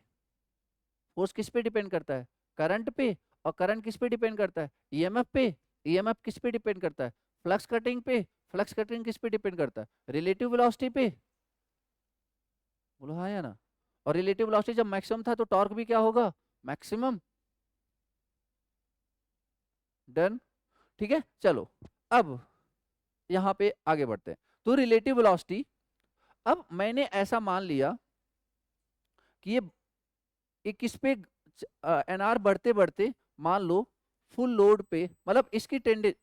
फोर्स किस पे डिपेंड करता है, करंट पे। और करंट किस पे डिपेंड करता है, ईएमएफ पे। ईएमएफ किस पे डिपेंड करता है, फ्लक्स कटिंग पे। फ्लक्स कटिंग किस पे डिपेंड करता है, रिलेटिव वेलोसिटी पे। बोलो हाँ या ना। और रिलेटिव वेलोसिटी जब मैक्सिमम था, तो टॉर्क भी क्या होगा, मैक्सिमम। डन, ठीक है। चलो, अब यहाँ पे आगे बढ़ते हैं। तो रिलेटिव वेलोसिटी, अब मैंने ऐसा मान लिया कि ये किस पे, एनआर बढ़ते बढ़ते मान लो फुल लोड पे, मतलब इसकी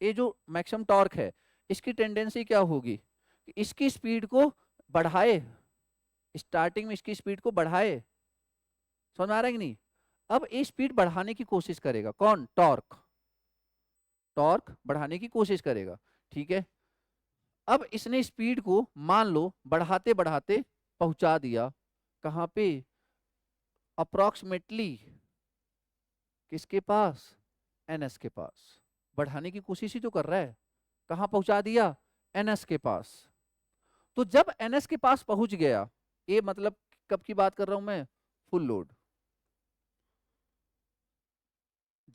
ये जो मैक्सिमम टॉर्क है, इसकी टेंडेंसी क्या होगी कि इसकी स्पीड को बढ़ाए, स्टार्टिंग में इसकी स्पीड को बढ़ाए। समझ में आ रहा है कि नहीं? अब ये स्पीड बढ़ाने की कोशिश करेगा कौन? टॉर्क। टॉर्क बढ़ाने की कोशिश करेगा, ठीक है। अब इसने स्पीड को मान लो बढ़ाते बढ़ाते पहुंचा दिया कहां पे? अप्रोक्सीमेटली किसके पास? एनएस के पास। बढ़ाने की कोशिश ही तो कर रहा है। कहां पहुंचा दिया? एनएस के पास। तो जब एनएस के पास पहुंच गया, ये मतलब कब की बात कर रहा हूं मैं? Full load.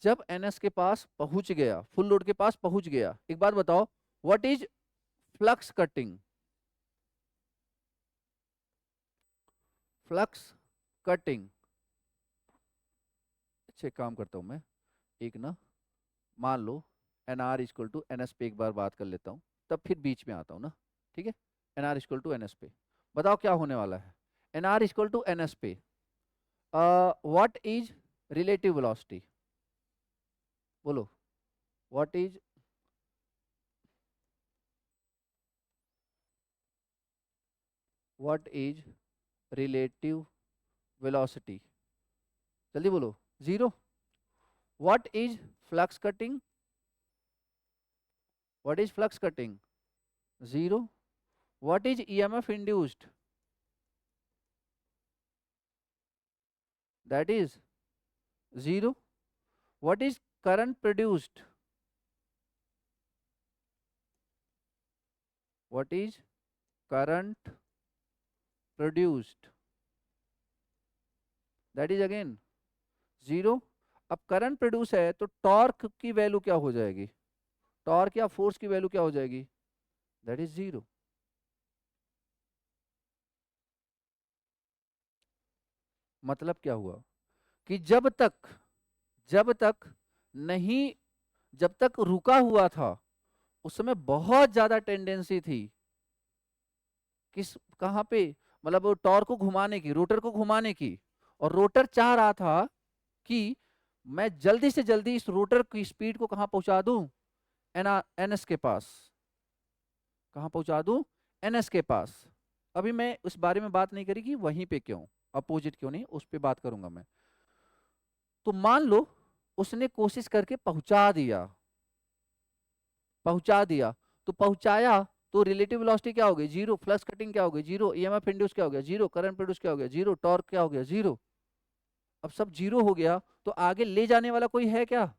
जब एनएस के पास पहुंच गया, फुल लोड के पास पहुंच गया, एक बात बताओ, what is flux cutting? Flux cutting, अच्छे काम करता हूं मैं, एक ना, मान लो N R equal to N S पे एक बार बात कर लेता हूँ, तब फिर बीच में आता हूँ ना, ठीक है। N R equal to N S पे बताओ क्या होने वाला है? N R equal to N S पे व्हाट इज रिलेटिव वेलोसिटी? बोलो, व्हाट इज रिलेटिव वेलोसिटी? जल्दी बोलो। Zero. What is flux cutting? What is flux cutting? Zero. What is EMF induced? That is zero. What is current produced? What is current produced? That is again zero. अब current produce है तो torque की value क्या हो जाएगी? Torque या force की value क्या हो जाएगी? That is zero. मतलब क्या हुआ कि जब तक नहीं, जब तक रुका हुआ था उस समय बहुत ज्यादा टेंडेंसी थी किस, कहां पे, मतलब वो टॉर्क को घुमाने की, रोटर को घुमाने की, और रोटर चाह रहा था कि मैं जल्दी से जल्दी इस रोटर की स्पीड को कहां पहुंचा दूं? एनएस के पास। कहां पहुंचा दूं? एनएस के पास। अभी मैं उस बारे में बात नहीं करी कि वहीं पे क्यों, अपोजिट क्यों नहीं, उस पे बात करूंगा मैं। तो मान लो उसने कोशिश करके पहुंचा दिया, पहुंचा दिया, तो पहुंचाया, तो रिलेटिव वेलोसिटी क्या हो गई? जीरो। फ्लक्स कटिंग क्या हो गई? जीरो। ईएमएफ इंड्यूस क्या हो गया? जीरो। करंट प्रोड्यूस क्या हो गया? जीरो। टॉर्क क्या हो गया? जीरो। अब सब जीरो हो गया तो आगे ले जाने वाला कोई है क्या?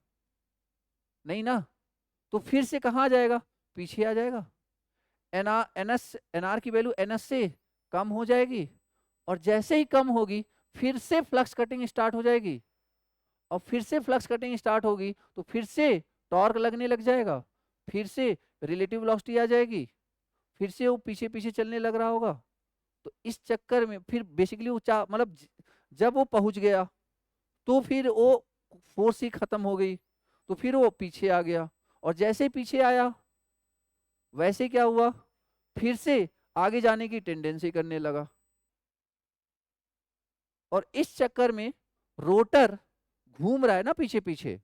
नहीं ना। तो फिर से कहाँ आ जाएगा? पीछे आ जाएगा। एनआर की वैल्यू एनएस से कम हो जाएगी, और जैसे ही कम होगी फिर से फ्लक्स कटिंग स्टार्ट हो जाएगी, और फिर से फ्लक्स कटिंग स्टार्ट होगी तो फिर से टॉर्क लगने लग जाएगा, फिर से रिलेटिव वेलोसिटी आ जाएगी, फिर से वो पीछे पीछे चलने लग रहा होगा। तो इस चक्कर में फिर बेसिकली वो मतलब जब वो पहुंच गया तो फिर वो फोर्स ही खत्म हो गई, तो फिर वो पीछे आ गया, और जैसे ही पीछे आया वैसे क्या हुआ? फिर से आगे जाने की टेंडेंसी करने लगा, और इस चक्कर में रोटर घूम रहा है ना पीछे पीछे।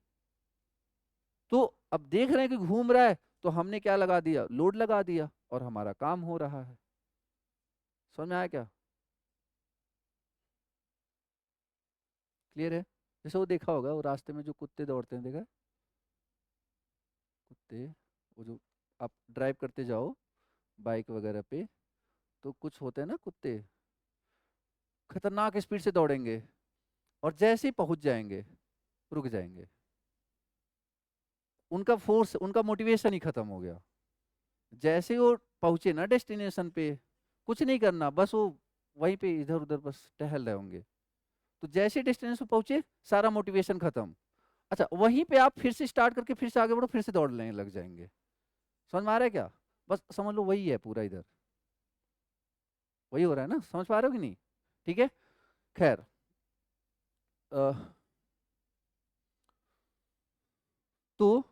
तो अब देख रहे हैं कि घूम रहा है, तो हमने क्या लगा दिया? लोड लगा दिया, और हमारा काम हो रहा है। समझ में आया क्या? क्लियर है? जैसे वो देखा होगा, वो रास्ते में जो कुत्ते दौड़ते हैं, देखा है? कुत्ते, वो जो आप ड्राइव करते जाओ बाइक वगैरह पे, तो कुछ होते हैं ना कुत्ते, खतरनाक स्पीड से दौड़ेंगे, और जैसे ही पहुंच जाएंगे रुक जाएंगे। उनका फोर्स, उनका मोटिवेशन ही खत्म हो गया। जैसे ही वो पहुंचे ना डेस्टिनेशन पे, कुछ नहीं करना, बस वो वहीं पे इधर उधर बस टहल रहे होंगे। तो जैसे डेस्टिनेशन पहुंचे सारा मोटिवेशन खत्म। अच्छा, वहीं पे आप फिर से स्टार्ट करके फिर से आगे बढ़ो, फिर से दौड़ने लग जाएंगे। समझ में आ रहा है क्या? बस समझ लो वही है पूरा, इधर वही हो रहा है ना। समझ पा रहे हो कि नहीं? ठीक है। खैर, अ, तो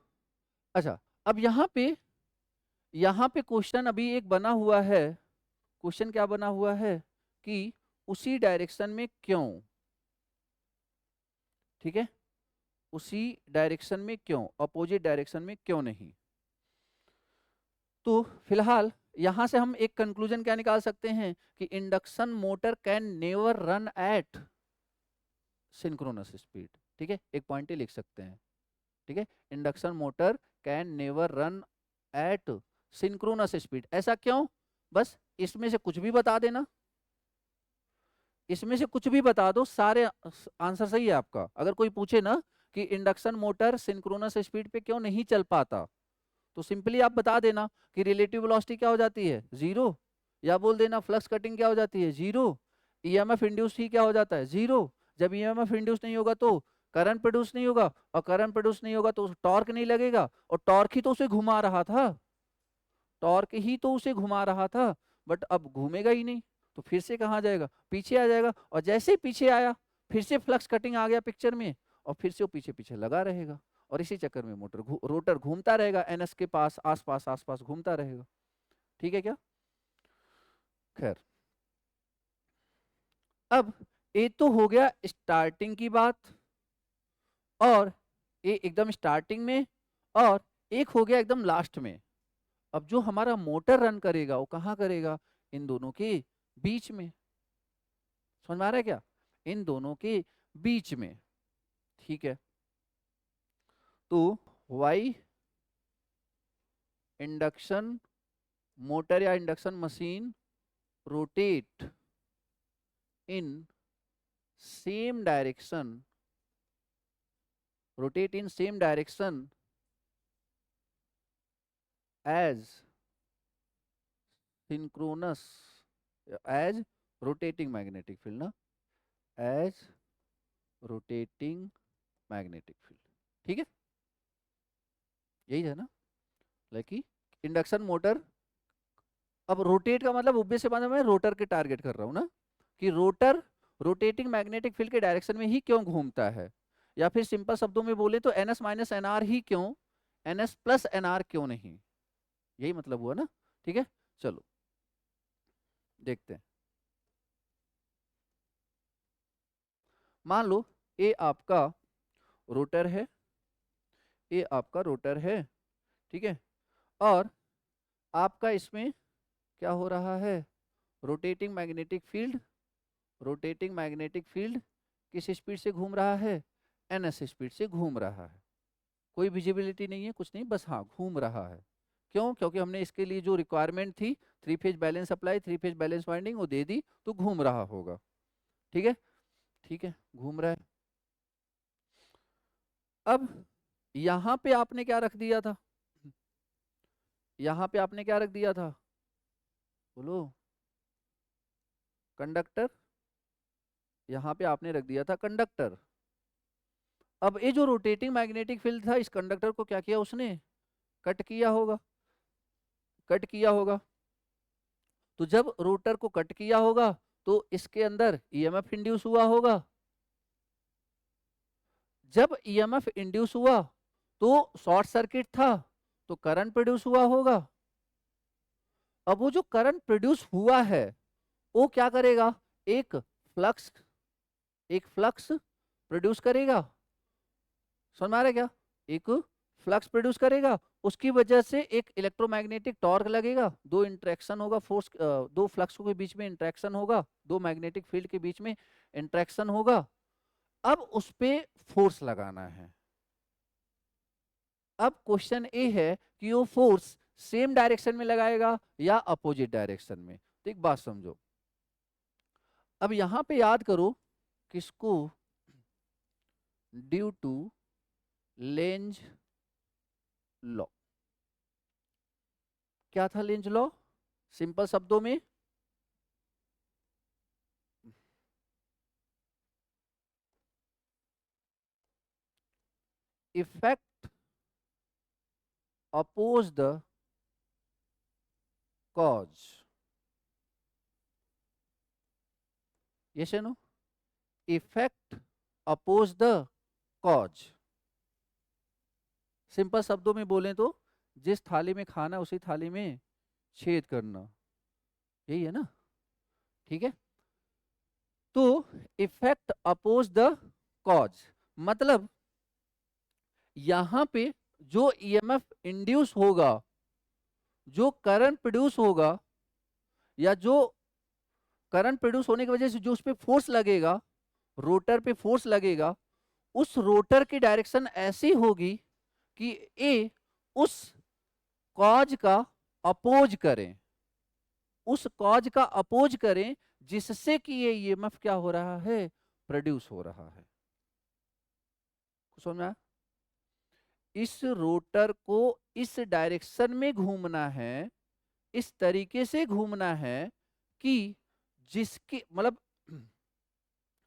अच्छा, अब यहाँ पे क्वेश्चन अभी एक बना हुआ है। क्वेश्चन क्या बना हुआ है कि उसी डायरेक्शन में क्यों? ठीक है। उसी डायरेक्शन में क्यों, अपोजिट डायरेक्शन में क्यों नहीं। तो फिलहाल यहां से हम एक कंक्लूजन क्या निकाल सकते हैं कि induction motor can never run at synchronous speed. ठीक है, एक पॉइंट ही लिख सकते हैं। ठीक है, induction motor can never run at synchronous speed. ऐसा क्यों, बस इसमें से कुछ भी बता देना, इसमें से कुछ भी बता दो, सारे आंसर सही है आपका। अगर कोई पूछे ना कि इंडक्शन मोटर सिंक्रोनस स्पीड पे क्यों नहीं चल पाता, तो सिंपली आप बता देना कि रिलेटिव वेलोसिटी क्या हो जाती है, जीरो, या बोल देना फ्लक्स कटिंग क्या हो जाती है, जीरो, ईएमएफ इंड्यूस ही क्या हो जाता है, जीरो। जब ईएमएफ इंड्यूस नहीं होगा तो करंट प्रोड्यूस नहीं होगा, और करंट प्रोड्यूस नहीं होगा तो टॉर्क नहीं लगेगा, और टॉर्क ही तो उसे घुमा रहा था, टॉर्क ही तो उसे घुमा रहा था, बट अब घूमेगा ही नहीं, तो फिर से कहाँ जाएगा, पीछे आ जाएगा, और जैसे ही पीछे आया फिर से फ्लक्स कटिंग आ गया पिक्चर में, और फिर से वो पीछे पीछे लगा रहेगा, और इसी चक्कर में रोटर घूमता रहेगा, एनएस के पास आसपास आसपास घूमता रहेगा। ठीक है क्या, खैर। अब ये तो हो गया स्टार्टिंग की बात, और ये एकदम स्टार्टिंग में, और एक हो गया एकदम लास्ट में। अब जो हमारा मोटर रन करेगा वो कहाँ करेगा, इन दोनों के बीच में। समझ में आ रहा है क्या, इन दोनों के बीच में। ठीक है, तो वाई इंडक्शन मोटर या induction machine rotate in same direction, rotate in same direction as synchronous, as rotating magnetic field ना, as rotating magnetic field। ठीक है, यही है ना, लाइक इंडक्शन मोटर। अब रोटेट का मतलब ऑब्वियस सी बात है, मैं रोटर के टारगेट कर रहा हूँ ना, कि रोटर रोटेटिंग मैग्नेटिक फील्ड के डायरेक्शन में ही क्यों घूमता है, या फिर सिंपल शब्दों में बोले तो एनएस माइनस एनआर ही क्यों, एनएस प्लस एनआर क्यों नहीं, यही मतलब हुआ ना। ठीक है, चलो देखते हैं। मान लो ये आपका रोटर है, ये आपका रोटर है, ठीक है, और आपका इसमें क्या हो रहा है, rotating magnetic field, rotating magnetic field किस स्पीड से घूम रहा है, एनएस स्पीड से घूम रहा है। कोई विजिबिलिटी नहीं है, कुछ नहीं, बस हाँ घूम रहा है। क्यों, क्योंकि हमने इसके लिए जो रिक्वायरमेंट थी, three phase balance supply, three phase balance winding, वो दे दी, तो घूम रहा होगा। ठीक है, ठीक है, घूम रहा है। अब यहां पे आपने क्या रख दिया था, यहां पे आपने क्या रख दिया था, बोलो, कंडक्टर, यहां पे आपने रख दिया था कंडक्टर। अब ये जो रोटेटिंग मैग्नेटिक फील्ड था, इस कंडक्टर को क्या किया उसने, कट किया होगा, कट किया होगा। तो जब रोटर को कट किया होगा तो इसके अंदर ईएमएफ इंड्यूस हुआ होगा, जब ईएमएफ इंड्यूस हुआ तो शॉर्ट सर्किट था, तो करंट प्रोड्यूस हुआ होगा। अब वो जो करंट प्रोड्यूस हुआ है वो क्या करेगा, एक फ्लक्स, एक फ्लक्स प्रोड्यूस करेगा। समझ में आ रहा है क्या, एक फ्लक्स प्रोड्यूस करेगा, उसकी वजह से एक इलेक्ट्रोमैग्नेटिक टॉर्क लगेगा, दो इंटरेक्शन होगा, फोर्स, दो फ्लक्स के बीच में इंटरेक्शन होगा, दो मैग्नेटिक फील्ड के बीच में इंटरेक्शन होगा। अब उस पे फोर्स लगाना है। अब क्वेश्चन ये है कि वो फोर्स सेम डायरेक्शन में लगाएगा या अपोजिट डायरेक्शन में। तो एक बात समझो, अब यहां पे याद करो किसको, ड्यू टू लेंज लॉ। क्या था लेंज लॉ, सिंपल शब्दों में effect oppose the cause, yes या no, effect oppose the cause. Simple शब्दों में बोलें तो जिस थाली में खाना उसी थाली में छेद करना, यही है ना। ठीक है, तो इफेक्ट अपोज द कॉज मतलब यहां पे जो ईएमएफ इंड्यूस होगा, जो करंट प्रोड्यूस होगा, या जो करंट प्रोड्यूस होने की वजह से जो उस पे फोर्स लगेगा, रोटर पे फोर्स लगेगा, उस रोटर की डायरेक्शन ऐसी होगी कि ए उस कॉज का अपोज करें, उस कॉज का अपोज करें जिससे कि ये ईएमएफ क्या हो रहा है, प्रोड्यूस हो रहा है। समझ में आया? इस रोटर को इस डायरेक्शन में घूमना है, इस तरीके से घूमना है कि जिसकी मतलब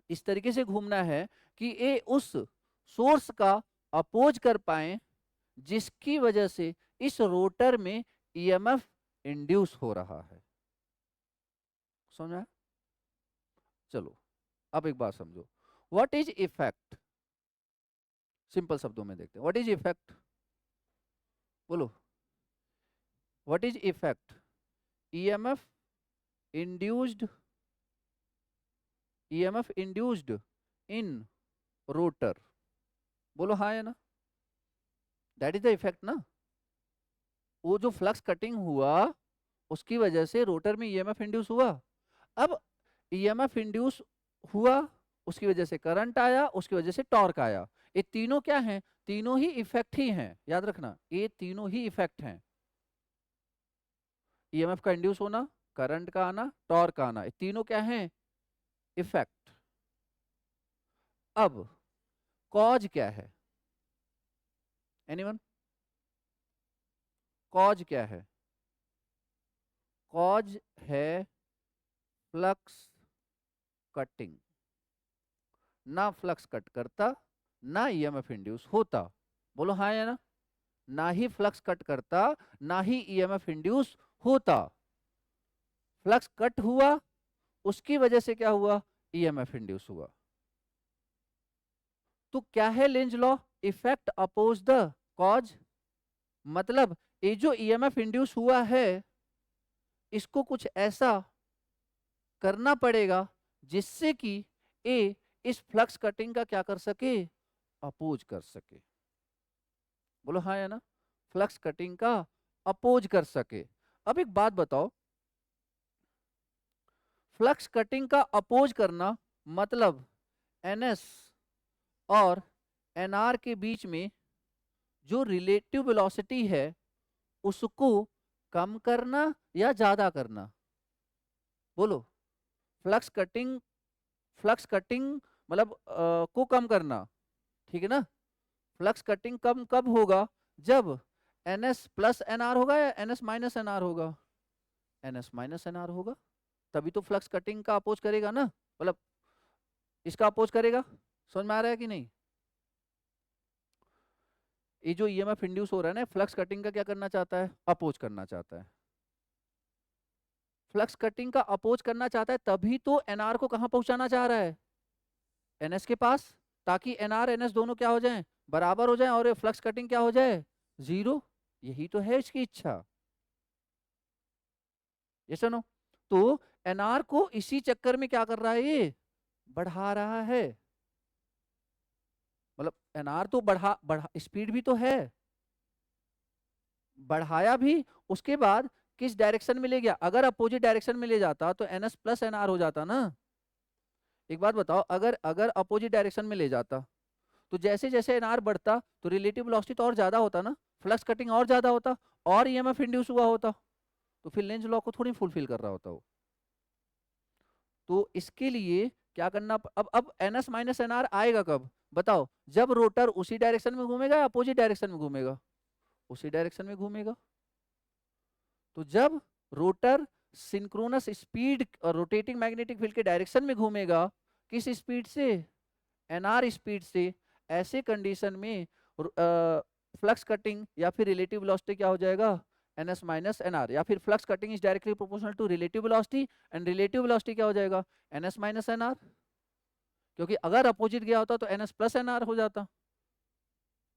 इस तरीके से घूमना है कि ये उस सोर्स का अपोज कर पाए जिसकी वजह से इस रोटर में ईएमएफ इंड्यूस हो रहा है। समझा? चलो अब एक बात समझो, व्हाट इज इफेक्ट? सिंपल शब्दों में देखते हैं, व्हाट इज इफेक्ट? बोलो, what is effect? EMF induced, EMF induced in rotor. बोलो हाँ या ना? दैट इज द इफेक्ट ना। वो जो फ्लक्स कटिंग हुआ उसकी वजह से रोटर में ईएमएफ इंड्यूस हुआ। अब ईएमएफ इंड्यूस हुआ, उसकी वजह से करंट आया, उसकी वजह से टॉर्क आया। ये तीनों क्या हैं? तीनों ही इफेक्ट ही हैं, याद रखना, ये तीनों ही इफेक्ट हैं। ईएमएफ का इंड्यूस होना, करंट का आना, टॉर्क का आना, ये तीनों क्या हैं? इफेक्ट। अब कॉज क्या है? एनीवन? कॉज क्या है? कॉज है फ्लक्स कटिंग। ना फ्लक्स कट करता, ना ईएमएफ इंड्यूस होता। बोलो हाँ या ना? ना ही फ्लक्स कट करता, ना ही ईएमएफ इंड्यूस होता। फ्लक्स कट हुआ, उसकी वजह से क्या हुआ? ईएमएफ इंड्यूस हुआ। तो क्या है Lenz law? Effect oppose the cause. मतलब ये जो ईएमएफ इंड्यूस हुआ है इसको कुछ ऐसा करना पड़ेगा जिससे कि ए इस फ्लक्स कटिंग का क्या कर सके? अपोज कर सके। बोलो हाँ या ना? फ्लक्स कटिंग का अपोज कर सके। अब एक बात बताओ, फ्लक्स कटिंग का अपोज करना मतलब एनएस और एनआर के बीच में जो रिलेटिव वेलोसिटी है उसको कम करना या ज्यादा करना? बोलो। फ्लक्स कटिंग, फ्लक्स कटिंग मतलब को कम करना, ठीक है ना? फ्लक्स कटिंग कम कब होगा? जब एनएस प्लस एनआर होगा या एनएस माइनस एनआर होगा? एनएस माइनस एनआर होगा, तभी तो फ्लक्स कटिंग का अपोज करेगा ना, मतलब इसका अपोज करेगा। समझ में आ रहा है कि नहीं? ये जो ईएमएफ इंड्यूस हो रहा है ना, फ्लक्स कटिंग का क्या करना चाहता है? अपोज करना चाहता है। फ्लक्स कटिंग का अपोज करना चाहता है तभी तो एनआर को कहां पहुंचाना चाह रहा है? एनएस के पास, ताकि एनआर एनएस दोनों क्या हो जाएं? बराबर हो जाएं और ये फ्लक्स कटिंग क्या हो जाए? जीरो। यही तो है इसकी इच्छा। ये सुनो, तो एनआर को इसी चक्कर में क्या कर रहा है ये? बढ़ा रहा है। मतलब एनआर तो बढ़ा बढ़ा स्पीड भी तो है, बढ़ाया भी, उसके बाद किस डायरेक्शन में ले गया? अगर अपोजिट डायरेक्शन में ले जाता तो एनएस प्लस एनआर हो जाता ना। एक बात बताओ, अगर अगर अपोजिट डायरेक्शन में ले जाता तो जैसे जैसे एनआर बढ़ता तो रिलेटिव वेलोसिटी तो और ज्यादा होता ना, फ्लक्स कटिंग और ज्यादा होता, और ईएमएफ इंड्यूस हुआ होता, तो फिर लेंज लॉ को थोड़ी फुलफिल कर रहा होता वो। तो इसके लिए क्या करना अब एनएस माइनस एनआर आएगा कब? बताओ, जब रोटर उसी डायरेक्शन में घूमेगा या अपोजिट डायरेक्शन में घूमेगा? उसी डायरेक्शन में घूमेगा। तो जब रोटर सिंक्रोनस स्पीड और रोटेटिंग मैग्नेटिक फील्ड के डायरेक्शन में घूमेगा, किस स्पीड से? एनआर स्पीड से, ऐसे कंडीशन में फ्लक्स कटिंग या फिर रिलेटिव वेलोसिटी क्या हो जाएगा? एनएस माइनस एनआर, या फिर flux cutting is directly proportional to relative velocity, and relative velocity क्या हो जाएगा? NS minus NR. क्योंकि अगर अपोजिट गया होता तो एनएस प्लस एनआर हो जाता।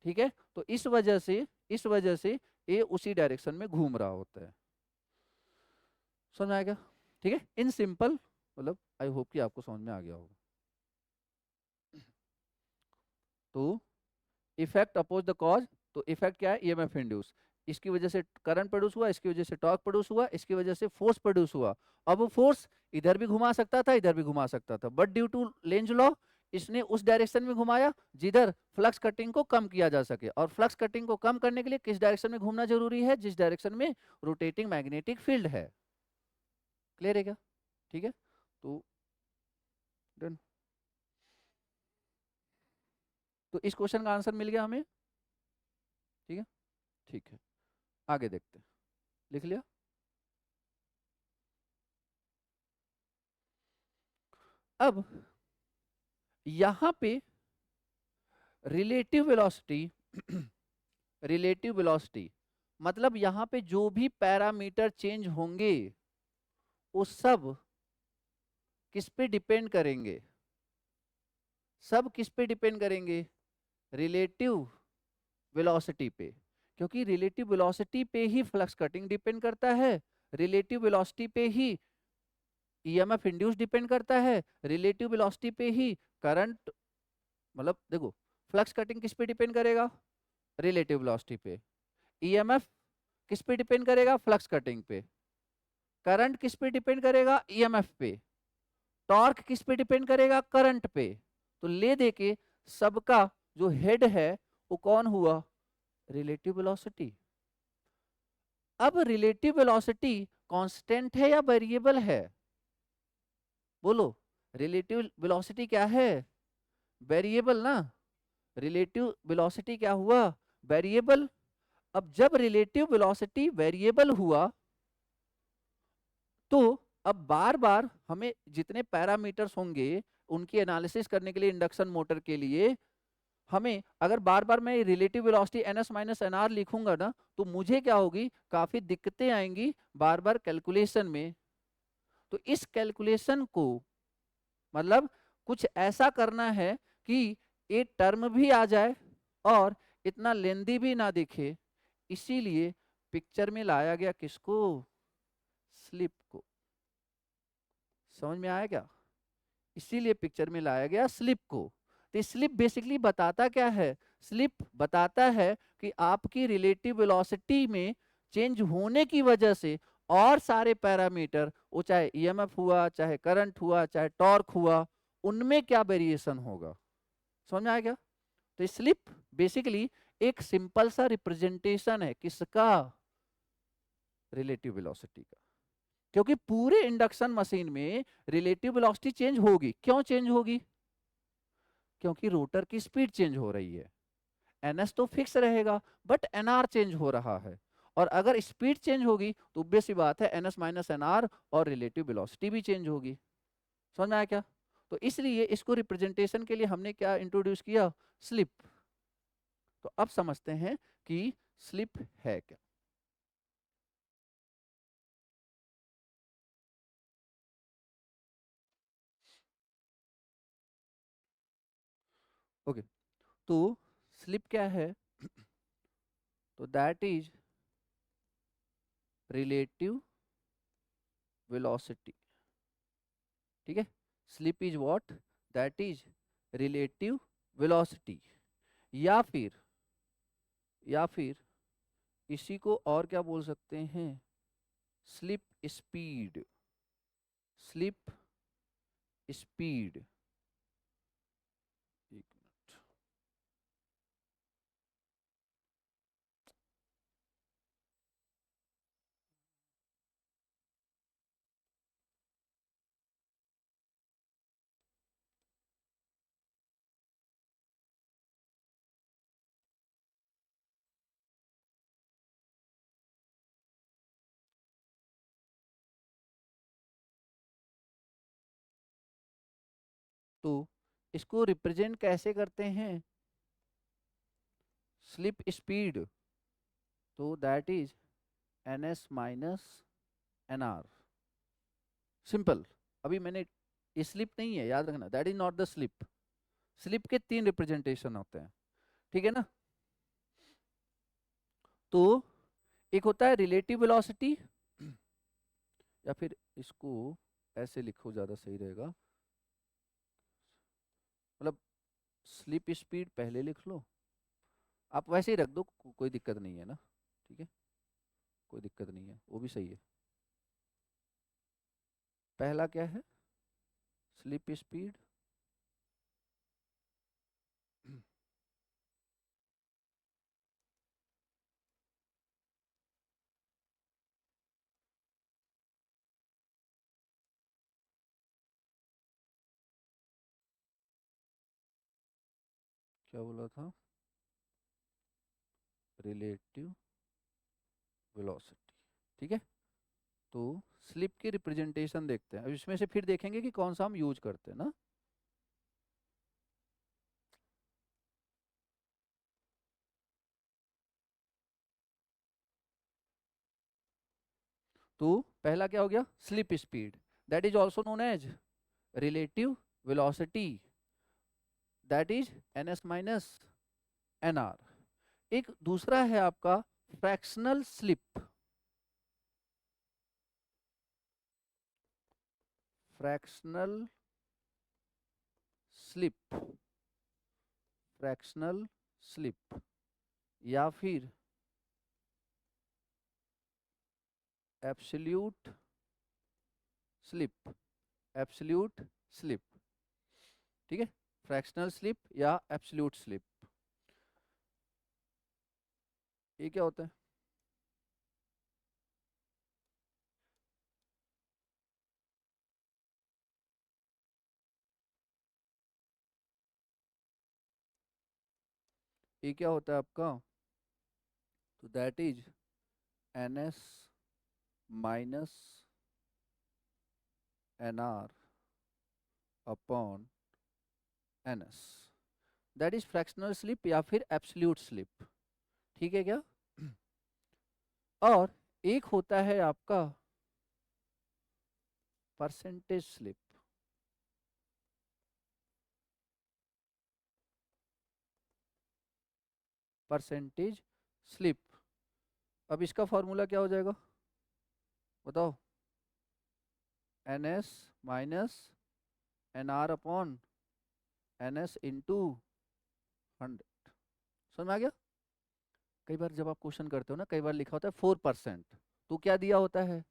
ठीक है, तो इस वजह से, इस वजह से ये उसी डायरेक्शन में घूम रहा होता है। समझ में आ गया? ठीक है, इन सिंपल, मतलब आई होप कि आपको समझ में आ गया होगा। तो इफेक्ट अपोज द कॉज, तो इफेक्ट क्या है, ईएमएफ इंड्यूस, इसकी वजह से करंट प्रोड्यूस हुआ, इसकी वजह से टॉर्क प्रोड्यूस हुआ, इसकी वजह से फोर्स प्रोड्यूस हुआ। अब वो फोर्स इधर भी घुमा सकता था, इधर भी घुमा सकता था, but due to Lenz law इसने उस डायरेक्शन में घुमाया जिधर फ्लक्स कटिंग को कम किया जा सके, और फ्लक्स कटिंग को कम करने के लिए किस डायरेक्शन में घूमना जरूरी है, जिस डायरेक्शन में रोटेटिंग मैग्नेटिक फील्ड है। क्लियर है क्या? ठीक है, तो डन। तो इस क्वेश्चन का आंसर मिल गया हमें। ठीक है, ठीक है, आगे देखते हैं। लिख लिया? अब यहां पे रिलेटिव वेलोसिटी रिलेटिव वेलोसिटी मतलब यहां पे जो भी पैरामीटर चेंज होंगे वो सब किस पे डिपेंड करेंगे, सब किस पे डिपेंड करेंगे, रिलेटिव वेलोसिटी पे, क्योंकि रिलेटिव वेलोसिटी पे ही फ्लक्स कटिंग डिपेंड करता है, रिलेटिव वेलोसिटी पे ही ईएमएफ इंड्यूस डिपेंड करता है, रिलेटिव वेलोसिटी पे ही करंट, मतलब देखो फ्लक्स कटिंग किस पे डिपेंड करेगा, रिलेटिव वेलोसिटी पे, ईएमएफ किस पे डिपेंड करेगा, फ्लक्स कटिंग पे, करंट किस पे डिपेंड करेगा, ईएमएफ पे, टॉर्क किस पे डिपेंड करेगा, करंट पे। तो ले दे के सबका जो हेड है वो कौन हुआ, रिलेटिव वेलोसिटी। अब रिलेटिव वेलोसिटी कांस्टेंट है या वेरिएबल है, बोलो, रिलेटिव वेलोसिटी क्या है, वेरिएबल ना, रिलेटिव वेलोसिटी क्या हुआ, वेरिएबल। अब जब रिलेटिव वेलोसिटी वेरिएबल हुआ तो अब बार बार हमें जितने पैरामीटर्स होंगे उनकी एनालिसिस करने के लिए इंडक्शन मोटर के लिए हमें अगर बार बार मैं relative velocity N S minus N R लिखूंगा ना तो मुझे क्या होगी, काफी दिक्कतें आएंगी बार बार कैलकुलेशन में। तो इस कैलकुलेशन को मतलब कुछ ऐसा करना है कि एक टर्म भी आ जाए और इतना लेंदी भी ना दिखे, इसीलिए पिक्चर में लाया गया किसको, स्लिप को। समझ में आया क्या? इसीलिए पिक्चर में लाया गया स्लिप को। तो स्लिप बेसिकली बताता क्या है, स्लिप बताता है कि आपकी रिलेटिव वेलोसिटी में चेंज होने की वजह से और सारे पैरामीटर, वो चाहे ईएमएफ हुआ, चाहे करंट हुआ, चाहे टॉर्क हुआ, उनमें क्या वेरिएशन होगा। समझ में आया क्या? तो स्लिप बेसिकली एक सिंपल सा रिप्रेजेंटेशन है किसका, रिलेटिव वेलोसिटी का। क्योंकि पूरे इंडक्शन मशीन में रिलेटिव वेलोसिटी चेंज होगी, क्यों चेंज होगी, क्योंकि रोटर की स्पीड चेंज हो रही है। एनएस तो फिक्स रहेगा बट एनआर चेंज हो रहा है, और अगर स्पीड चेंज होगी तो ऑब्वियस सी बात है एनएस माइनस एनआर और रिलेटिव वेलोसिटी भी चेंज होगी। समझ में आया क्या? तो इसलिए इसको रिप्रेजेंटेशन के लिए हमने क्या इंट्रोड्यूस किया, स्लिप। तो अब समझते हैं कि स्लिप है क्या। ओके, तो स्लिप क्या है, तो दैट इज रिलेटिव वेलोसिटी। ठीक है, slip is what, that is relative velocity, या फिर इसी को और क्या बोल सकते हैं, स्लिप स्पीड, स्लिप स्पीड। एक मिनट, तो इसको रिप्रेजेंट कैसे करते हैं, स्लिप स्पीड, तो that is N S minus N R, simple. अभी मैंने, स्लिप नहीं है, याद रखना, that is not the slip. Slip के तीन रिप्रेजेंटेशन होते हैं, ठीक है ना। तो एक होता है रिलेटिव वेलोसिटी, या फिर इसको ऐसे लिखो ज्यादा सही रहेगा, मतलब स्लिप स्पीड पहले लिख लो, आप वैसे ही रख दो, कोई दिक्कत नहीं है ना, ठीक है, कोई दिक्कत नहीं है, वो भी सही है। पहला क्या है, स्लिप स्पीड, क्या बोला था, रिलेटिव वेलोसिटी, ठीक है। तो स्लिप की रिप्रेजेंटेशन देखते हैं, अब इसमें से फिर देखेंगे कि कौन सा हम यूज करते हैं ना। तो पहला क्या हो गया, slip speed, that is also known as relative velocity, that is N S minus N R. एक दूसरा है आपका fractional slip, fractional slip, fractional slip, या फिर एब्सोल्यूट स्लिप, एब्सोल्यूट स्लिप, ठीक है, फ्रैक्शनल स्लिप या एब्सोल्यूट स्लिप, ये क्या होता है। ये क्या होता है आपका, तो that is N S minus N R upon N S, that is fractional slip या फिर एब्सोल्यूट स्लिप, ठीक है क्या। और एक होता है आपका परसेंटेज स्लिप, परसेंटेज स्लिप। अब इसका फॉर्मूला क्या हो जाएगा, बताओ, N S minus N R upon N S into 100, समझ में आ गया। कई बार जब आप क्वेश्चन करते हो ना, कई बार लिखा होता है 4%, तो क्या दिया होता है,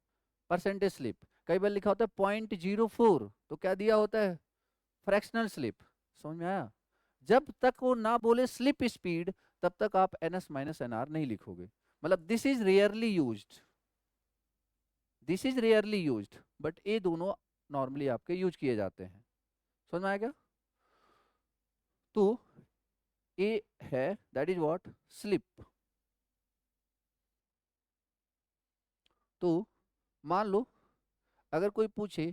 परसेंटेज स्लिप। कई बार लिखा होता है 0.04, तो क्या दिया होता है, फ्रैक्शनल स्लिप। समझ में आया। जब तक वो ना बोले स्लिप स्पीड, तब तक आप N S minus N R नहीं लिखोगे, मतलब this is rarely used, this is rarely used, but ये दोनों नॉर्मली आपके यूज किए जाते हैं। समझ में आया क्या। तो ए है दैट इज व्हाट, स्लिप। तो मान लो अगर कोई पूछे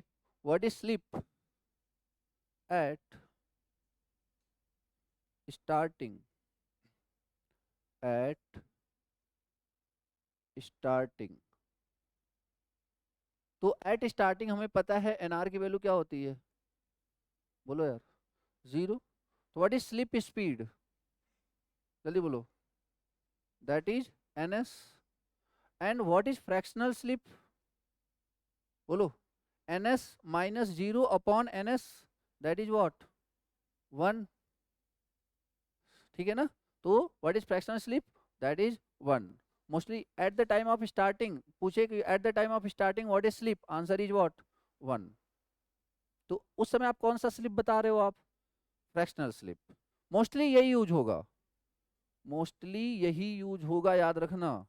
what is slip at starting, at starting, तो एट स्टार्टिंग हमें पता है एनआर की वैल्यू क्या होती है, बोलो यार, 0। तो व्हाट इज स्लिप स्पीड, जल्दी बोलो, that is N S. And what is fractional slip, बोलो, N S minus 0 upon N S, that is what, 1, ठीक है ना। तो what is fractional slip, that is 1। Mostly at the time of starting पूछे कि at the time of starting what is slip, answer is what, 1। तो उस समय आप कौन सा स्लिप बता रहे हो आप, फ्रैक्शनल स्लिप। मोस्टली यही यूज होगा, मोस्टली यही यूज होगा, याद रखना,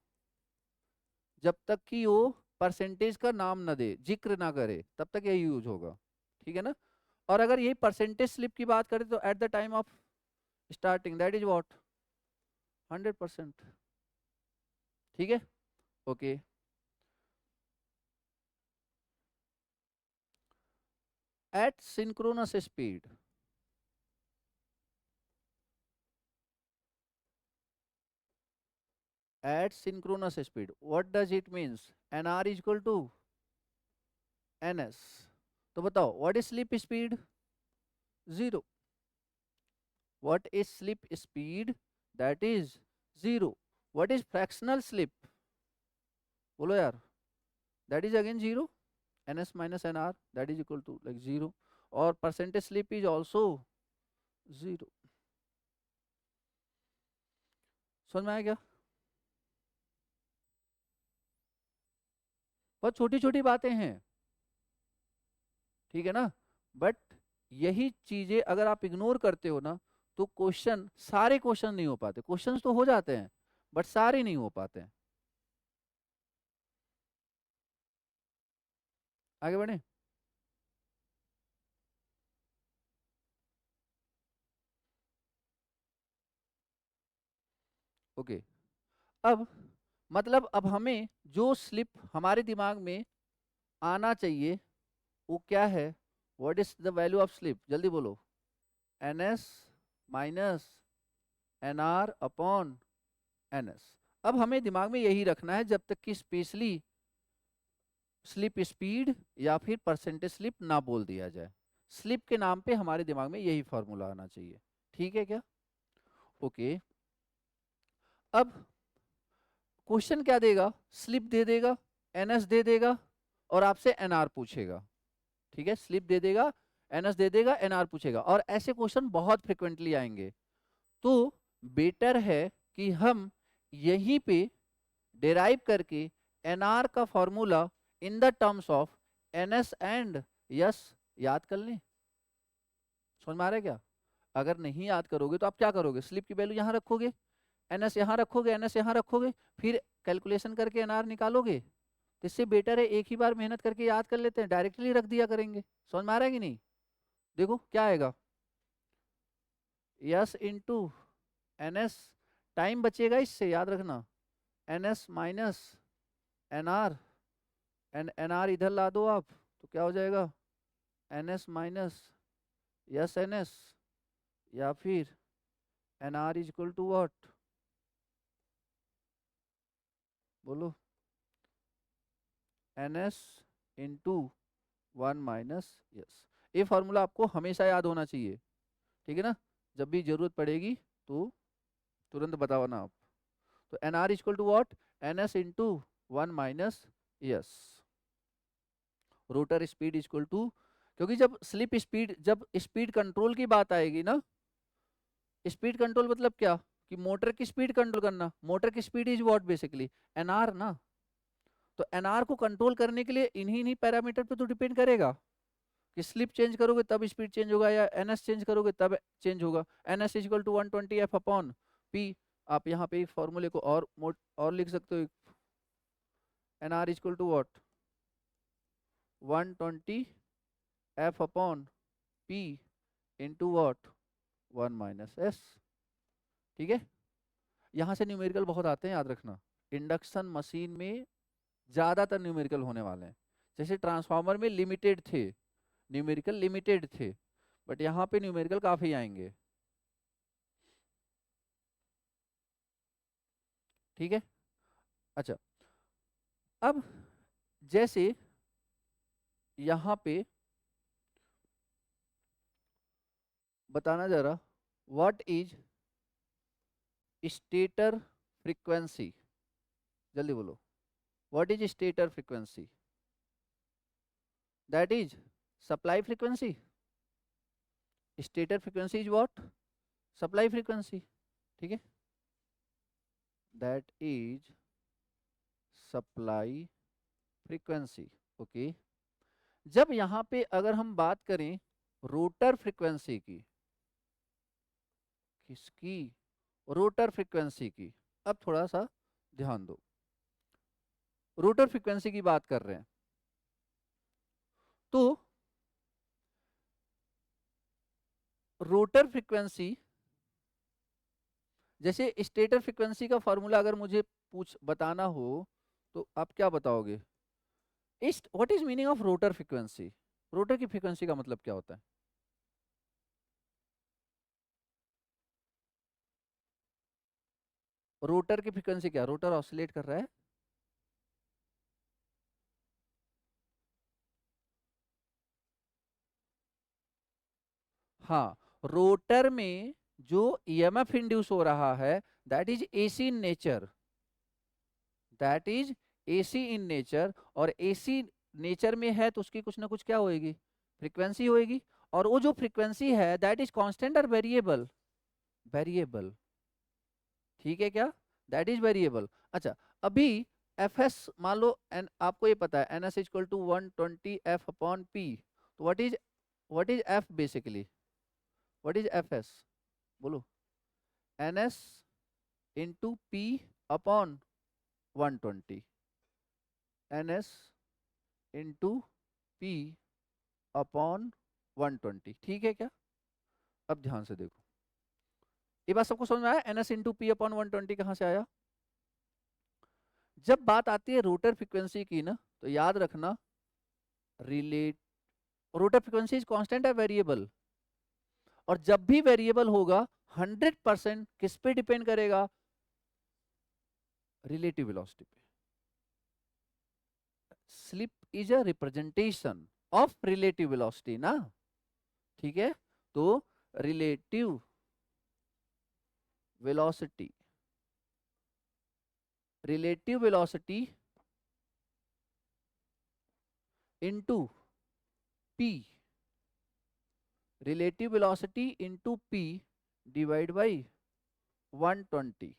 जब तक कि वो परसेंटेज का नाम न दे, जिक्र ना करे, तब तक यही यूज होगा, ठीक है ना। और अगर यही परसेंटेज स्लिप की बात करें तो at the time of starting that is what, 100%, ठीक है, okay. At synchronous speed, at synchronous speed, what does it means, nr is equal to ns। तो बताओ what is slip speed, 0। what is slip speed, that is 0। what is fractional slip, बोलो यार, that is again 0, ns minus nr, that is equal to like 0। और percentage slip is also 0। समझ में आया क्या? बहुत छोटी छोटी बातें हैं, ठीक है ना। बट यही चीजें अगर आप इग्नोर करते हो ना, तो क्वेश्चन, सारे क्वेश्चन नहीं हो पाते। क्वेश्चंस तो हो जाते हैं बट सारे नहीं हो पाते हैं। आगे बढ़े। ओके। अब मतलब अब हमें जो स्लिप हमारे दिमाग में आना चाहिए वो क्या है? What is the value of slip? जल्दी बोलो। N S minus N R upon N S. अब हमें दिमाग में यही रखना है जब तक कि स्पेशली स्लिप स्पीड या फिर परसेंटेज स्लिप ना बोल दिया जाए। स्लिप के नाम पे हमारे दिमाग में यही फॉर्मूला आना चाहिए, ठीक है क्या? ओके। अब क्वेश्चन क्या देगा? स्लिप दे देगा, एनएस दे देगा और आपसे एनआर पूछेगा, ठीक है। स्लिप दे देगा, एनएस दे देगा, एनआर पूछेगा, और ऐसे क्वेश्चन बहुत फ्रिक्वेंटली आएंगे। तो बेटर है कि हम यहीं पे डिराइव करके एनआर का formula in the terms of NS and yes याद कर लें। समझ में आ रहा है क्या? अगर नहीं याद करोगे तो आप क्या करोगे? स्लिप की वैल्यू यहाँ रखोगे, एनएस यहाँ रखोगे, एनएस यहाँ रखोगे, फिर कैलकुलेशन करके एनआर निकालोगे। तो इससे बेटर है एक ही बार मेहनत करके याद कर लेते हैं, डायरेक्टली रख दिया करेंगे। समझ में आ रहा है कि नहीं? देखो क्या आएगा, S into N S, time बचेगा इससे, याद रखना। N S minus N R, N R इधर ला दो आप, तो क्या हो जाएगा? N S minus S N S, या फिर N R is equal to what? बोलो। N S into one minus S. ये फॉर्मूला आपको हमेशा याद होना चाहिए, ठीक है ना। जब भी जरूरत पड़ेगी तो तुरंत बताओ ना आप। तो N R equal to what? N S into one minus S. Rotor speed equal to, क्योंकि जब स्लिप स्पीड, जब स्पीड कंट्रोल की बात आएगी ना, स्पीड कंट्रोल मतलब क्या? कि मोटर की स्पीड कंट्रोल करना। मोटर की speed is what basically? NR ना। तो एनआर को कंट्रोल करने के लिए इन्हीं इन्हीं पैरामीटर पे तो डिपेंड करेगा कि स्लिप चेंज करोगे तब स्पीड चेंज होगा या एनएस चेंज करोगे तब चेंज होगा। NS equal to 120 F upon P. आप यहाँ पे फॉर्मूले को और लिख सकते हो। NR equal to what? 120 F upon P into what? 1 minus S, ठीक है। यहाँ से न्यूमेरिकल बहुत आते हैं, याद रखना। इंडक्शन मशीन में ज्यादातर न्यूमेरिकल होने वाले हैं। जैसे ट्रांसफार्मर में लिमिटेड थे, न्यूमेरिकल लिमिटेड थे, बट यहाँ पे न्यूमेरिकल काफी आएंगे, ठीक है। अच्छा, अब जैसे यहाँ पे बताना जरा, व्हाट इज स्टेटर फ्रीक्वेंसी? जल्दी बोलो। What is stator frequency? That is supply frequency. Stator frequency is what? Supply frequency, ठीक है। That is supply frequency, okay. जब यहाँ पे अगर हम बात करें रोटर फ्रीक्वेंसी की, किसकी? रोटर फ्रीक्वेंसी की। अब थोड़ा सा ध्यान दो, रोटर फ्रीक्वेंसी की बात कर रहे हैं तो रोटर फ्रीक्वेंसी, जैसे स्टेटर फ्रीक्वेंसी का फॉर्मूला अगर मुझे पूछ बताना हो तो आप क्या बताओगे? इस what is meaning of rotor frequency? Rotor की फ्रीक्वेंसी का मतलब क्या होता है? रोटर की फ्रीक्वेंसी क्या? रोटर ऑसिलेट कर रहा है। हाँ, रोटर में जो ईएमएफ इंड्यूस हो रहा है that is AC in nature, that is AC in nature. और एसी नेचर में है तो उसकी कुछ ना कुछ क्या होएगी? फ्रीक्वेंसी होएगी। और वो जो फ्रीक्वेंसी है दैट इज कांस्टेंट और वेरिएबल? वेरिएबल, ठीक है क्या? That is variable. अच्छा, अभी एफ एस मान लो एन, आपको ये पता है N S equal to 120 F upon P. तो what is F basically, what is F S, बोलो। N S into P upon 120, N S into P upon 120, ठीक है क्या? अब ध्यान से देखो, ये बात सबको समझ में आया? N S into P upon 120 कहाँ से आया? जब बात आती है रोटर फ्रीक्वेंसी की ना, तो याद रखना relate, rotor frequency is constant है वेरिएबल, और जब भी वेरिएबल होगा 100% किस पे डिपेंड करेगा? रिलेटिव वेलोसिटी पे। Slip is a representation of relative velocity ना, ठीक है? तो relative velocity, relative velocity into P, relative velocity into P divide by 120।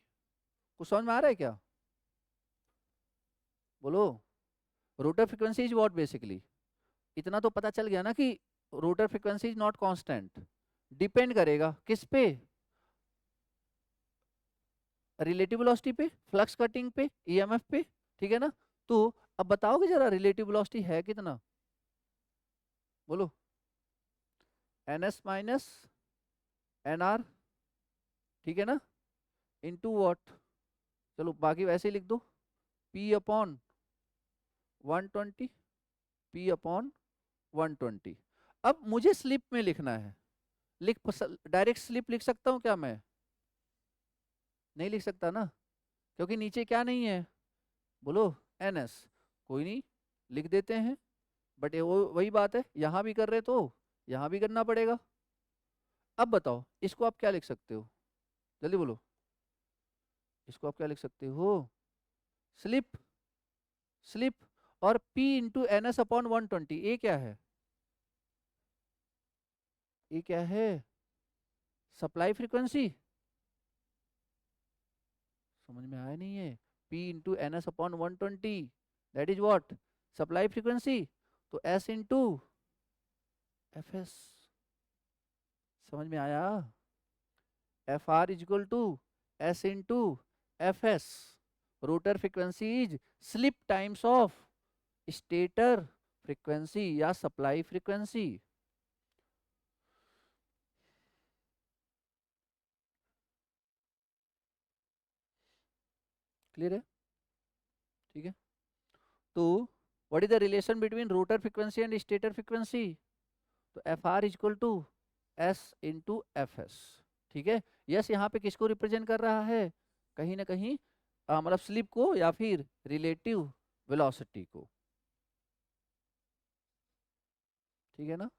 कुछ समझ में आ रहा है क्या? बोलो। Rotor frequency is what basically, इतना तो पता चल गया ना कि rotor frequency is not constant, depend करेगा किस पे? रिलेटिव वेलोसिटी पे, फ्लक्स कटिंग पे, ईएमएफ पे, ठीक है ना? तो अब बताओगे जरा रिलेटिव वेलोसिटी है कितना, बोलो। N S minus N R, ठीक है ना, इनटू व्हाट, चलो बाकी वैसे ही लिख दो, पी अपॉन 120, पी अपॉन 120। अब मुझे स्लिप में लिखना है, लिख, डायरेक्ट स्लिप लिख सकता हूँ क्या मैं? नहीं लिख सकता ना, क्योंकि नीचे क्या नहीं है, बोलो, एन एस। कोई नहीं, लिख देते हैं, बट वो वही बात है, यहाँ भी कर रहे तो यहाँ भी करना पड़ेगा। अब बताओ इसको आप क्या लिख सकते हो, जल्दी बोलो, इसको आप क्या लिख सकते हो? स्लिप, स्लिप, और P into N S upon 120, ये क्या है? ये क्या है? Supply frequency. समझ में आया नहीं है? P into N S upon 120, that is what? Supply frequency. तो S इंटू एफ एस, समझ में आया? F R is equal to S into F S, rotor frequency is slip times of stator frequency या supply frequency. Clear है? ठीक है। तो what is the relation between rotor frequency and stator frequency? तो F R is equal to S into F S, ठीक है। Yes, यहाँ पे किसको रिप्रेजेंट कर रहा है? कहीं ना कहीं मतलब स्लिप को या फिर रिलेटिव वेलोसिटी को, ठीक है ना?